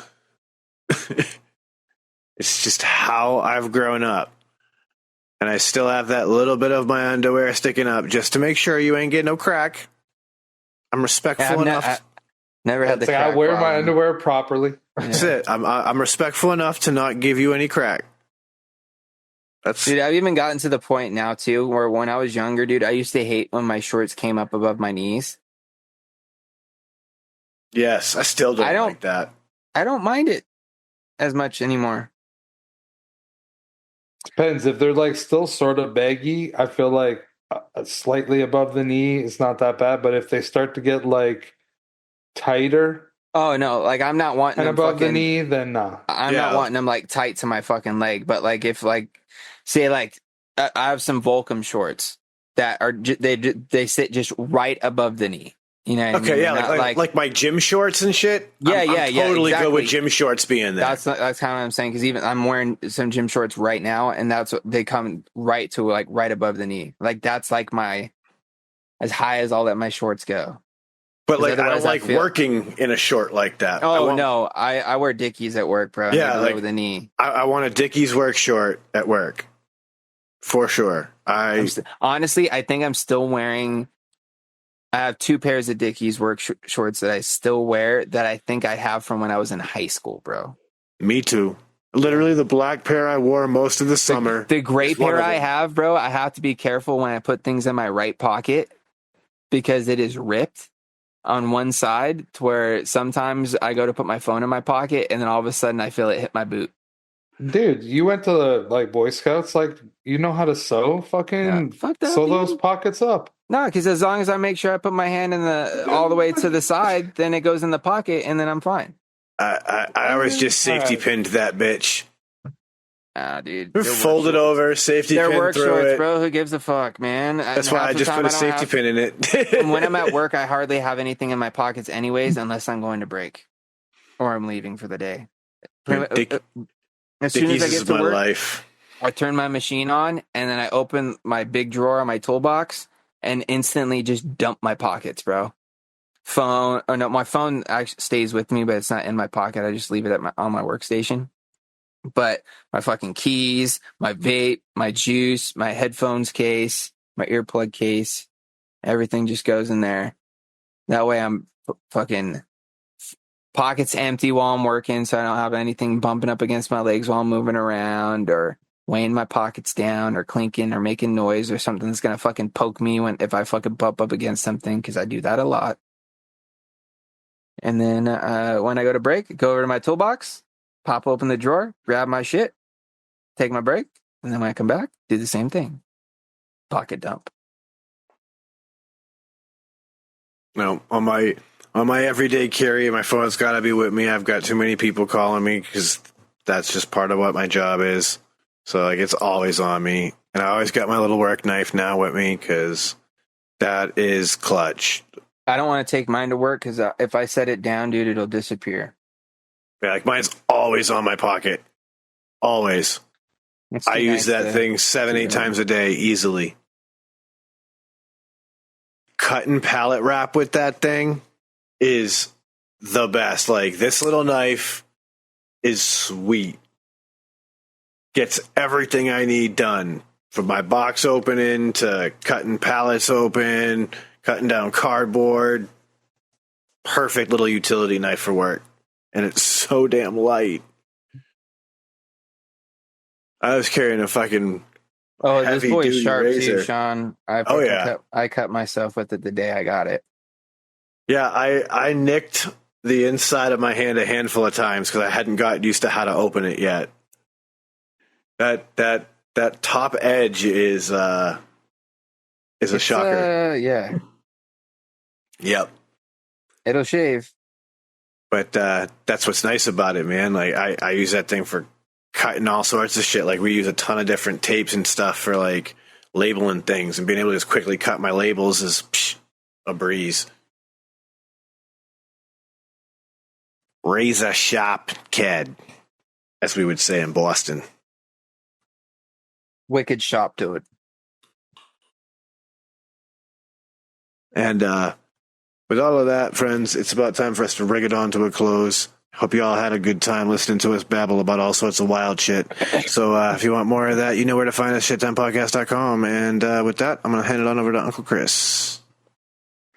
It's just how I've grown up. And I still have that little bit of my underwear sticking up just to make sure you ain't getting no crack. I'm respectful enough. I never had the It's like I crack wear my problem. underwear properly. That's it. I'm respectful enough to not give you any crack. That's Dude, I've even gotten to the point now too where when I was younger, dude, I used to hate when my shorts came up above my knees. yes. I still don't I don't- like that. I don't mind it as much anymore. Depends. If they're like still sort of baggy, I feel like slightly above the knee is not that bad. But if they start to get like tighter Oh no, like I'm not wanting and them above the fucking, knee, then nah. I'm Yeah. not wanting them like tight to my fucking leg, but like if like say like I have some Volcom shorts that are they sit just right above the knee. You know what I mean? Okay, yeah, Not like my gym shorts and shit. Yeah, I'm yeah, totally good with exactly. gym shorts being there. That's kind of what I'm saying, because even I'm wearing some gym shorts right now, and that's what they come right to, like right above the knee. Like that's like my as high as all that my shorts go. But like, I otherwise don't I like feel- working in a short like that. Oh no, I wear Dickies at work, bro. Yeah, Below like- the knee. I want a Dickies work short at work, for sure. Honestly, I think I'm still wearing. I have 2 pairs of Dickies work shorts that I still wear that I think I have from when I was in high school, bro. Me too. Literally, the black pair I wore most of the summer. The gray is one pair of I them. have, bro, I have to be careful when I put things in my right pocket because it is ripped on one side to where sometimes I go to put my phone in my pocket and then all of a sudden I feel it hit my boot. Dude, you went to the like Boy Scouts, like you know how to sew? Fucking Yeah, fuck that, sew dude. those pockets up. No, because as long as I make sure I put my hand in the all the way to the side, then it goes in the pocket and then I'm fine. I always just safety Alright. pinned that bitch. Ah, dude. they're work Fold it shorts. over, safety They're pin work through shorts, it. bro. Who gives a fuck, man? That's why I just put a safety pin in it. And when I'm at work, I hardly have anything in my pockets anyways, unless I'm going to break or I'm leaving for the day. Dick- As soon as Dickies I is get to my work, life. I turn my machine on, and then I open my big drawer on my toolbox and instantly just dump my pockets, bro. My phone actually stays with me, but it's not in my pocket. I just leave it on my workstation. But my fucking keys, my vape, my juice, my headphones case, my earplug case, everything just goes in there. That way I'm fucking pockets empty while I'm working, so I don't have anything bumping up against my legs while I'm moving around or weighing my pockets down or clinking or making noise or something that's going to fucking poke me if I fucking bump up against something, because I do that a lot. And then when I go to break, go over to my toolbox, pop open the drawer, grab my shit, take my break, and then when I come back, do the same thing. Pocket dump. No, on my everyday carry, my phone's got to be with me. I've got too many people calling me because that's just part of what my job is. So like it's always on me. And I always got my little work knife now with me because that is clutch. I don't want to take mine to work because if I set it down, dude, it'll disappear. Yeah, like mine's always on my pocket. Always. I use that thing 7-8 times a day easily. Cutting pallet wrap with that thing is the best. Like this little knife is sweet. Gets everything I need done. From my box opening to cutting pallets open, cutting down cardboard. Perfect little utility knife for work. And it's so damn light. I was carrying a fucking this boy's sharp razor. too, Sean. I cut myself with it the day I got it. Yeah, I nicked the inside of my hand a handful of times because I hadn't got used to how to open it yet. That top edge is a shocker. Yeah. Yep. It'll shave. But that's what's nice about it, man. Like I use that thing for cutting all sorts of shit. Like we use a ton of different tapes and stuff for like labeling things, and being able to just quickly cut my labels is a breeze. Razor sharp kid, as we would say in Boston. Wicked shop to it. And with all of that, friends, it's about time for us to bring it on to a close. Hope you all had a good time listening to us babble about all sorts of wild shit. So if you want more of that, you know where to find us, shedtimepodcast.com. And with that, I'm going to hand it on over to Uncle Chris.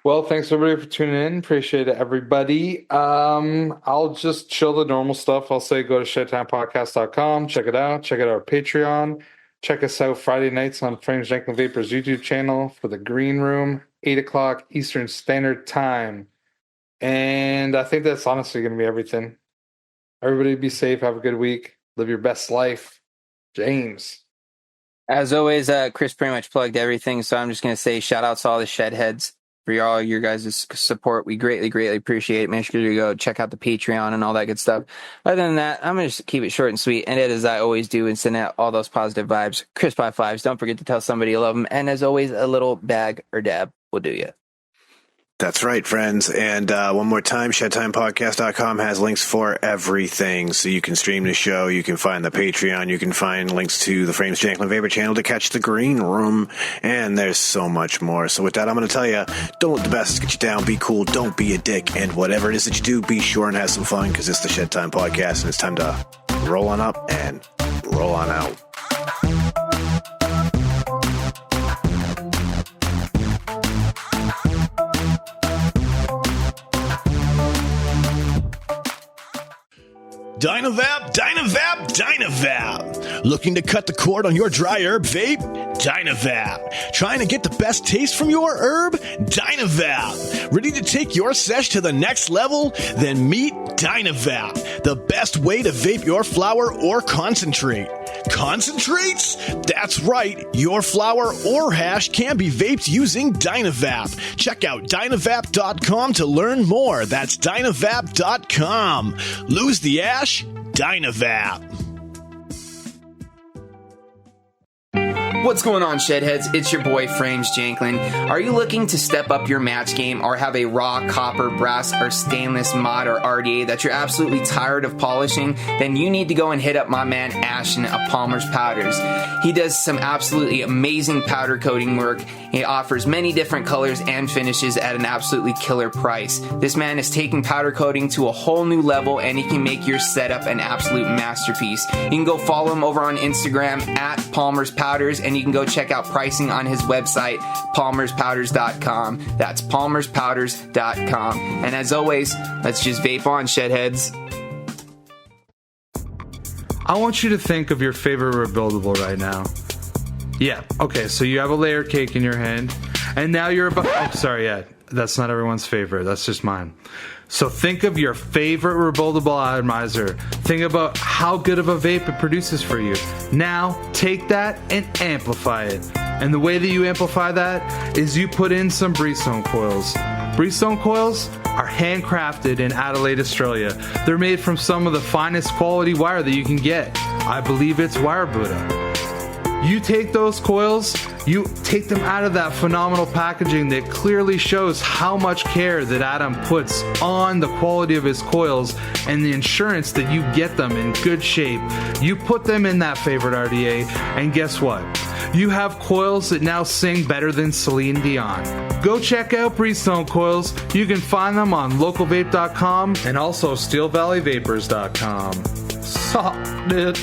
Well, thanks everybody for tuning in. Appreciate it, everybody. I'll just chill the normal stuff. I'll say go to shedtimepodcast.com. Check it out. Check out our Patreon. Check us out Friday nights on Frames Janklin Vapor's YouTube channel for the Green Room, 8 o'clock Eastern Standard Time. And I think that's honestly going to be everything. Everybody be safe. Have a good week. Live your best life. James. As always, Chris pretty much plugged everything, so I'm just going to say shout out to all the Shedheads for all your guys' support. We greatly, greatly appreciate it. Make sure to go check out the Patreon and all that good stuff. Other than that, I'm going to just keep it short and sweet, and it as I always do, and send out all those positive vibes. Crisp high fives. Don't forget to tell somebody you love them. And as always, a little bag or dab will do you. That's right, friends. And one more time, shedtimepodcast.com has links for everything. So you can stream the show, you can find the Patreon, you can find links to the Frames Janklin Vapor channel to catch the Green Room, and there's so much more. So with that, I'm going to tell you, don't let the bastards get you down, be cool, don't be a dick, and whatever it is that you do, be sure and have some fun, because it's the Shedtime Podcast, and it's time to roll on up and roll on out. Dynavap, Dynavap, Dynavap. Looking to cut the cord on your dry herb vape? Dynavap. Trying to get the best taste from your herb? Dynavap. Ready to take your sesh to the next level? Then meet Dynavap, the best way to vape your flower or concentrate. Concentrates? That's right. Your flower or hash can be vaped using Dynavap. Check out Dynavap.com to learn more. That's Dynavap.com. Lose the ash? Dynavap. What's going on, Shedheads? It's your boy Frames Janklin. Are you looking to step up your match game or have a raw copper, brass, or stainless mod or RDA that you're absolutely tired of polishing? Then you need to go and hit up my man Ashton of Palmer's Powders. He does some absolutely amazing powder coating work. He offers many different colors and finishes at an absolutely killer price. This man is taking powder coating to a whole new level, and he can make your setup an absolute masterpiece. You can go follow him over on Instagram at Palmer's Powders, and you can go check out pricing on his website, palmerspowders.com. That's palmerspowders.com. And as always, let's just vape on, Shedheads. I want you to think of your favorite rebuildable right now. Yeah, okay, so you have a layer cake in your hand, and now you're about... Oh, sorry, yeah, that's not everyone's favorite. That's just mine. So think of your favorite rebuildable atomizer. Think about how good of a vape it produces for you. Now, take that and amplify it. And the way that you amplify that is you put in some Breezestone coils. Breezestone coils are handcrafted in Adelaide, Australia. They're made from some of the finest quality wire that you can get. I believe it's wire Buddha. You take those coils, you take them out of that phenomenal packaging that clearly shows how much care that Adam puts on the quality of his coils and the insurance that you get them in good shape. You put them in that favorite RDA, and guess what? You have coils that now sing better than Celine Dion. Go check out Breezestone coils. You can find them on localvape.com and also steelvalleyvapors.com. Solid.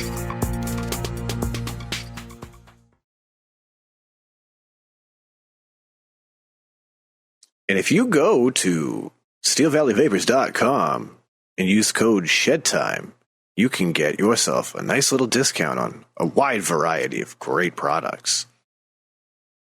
And if you go to steelvalleyvapors.com and use code Shedtime, you can get yourself a nice little discount on a wide variety of great products.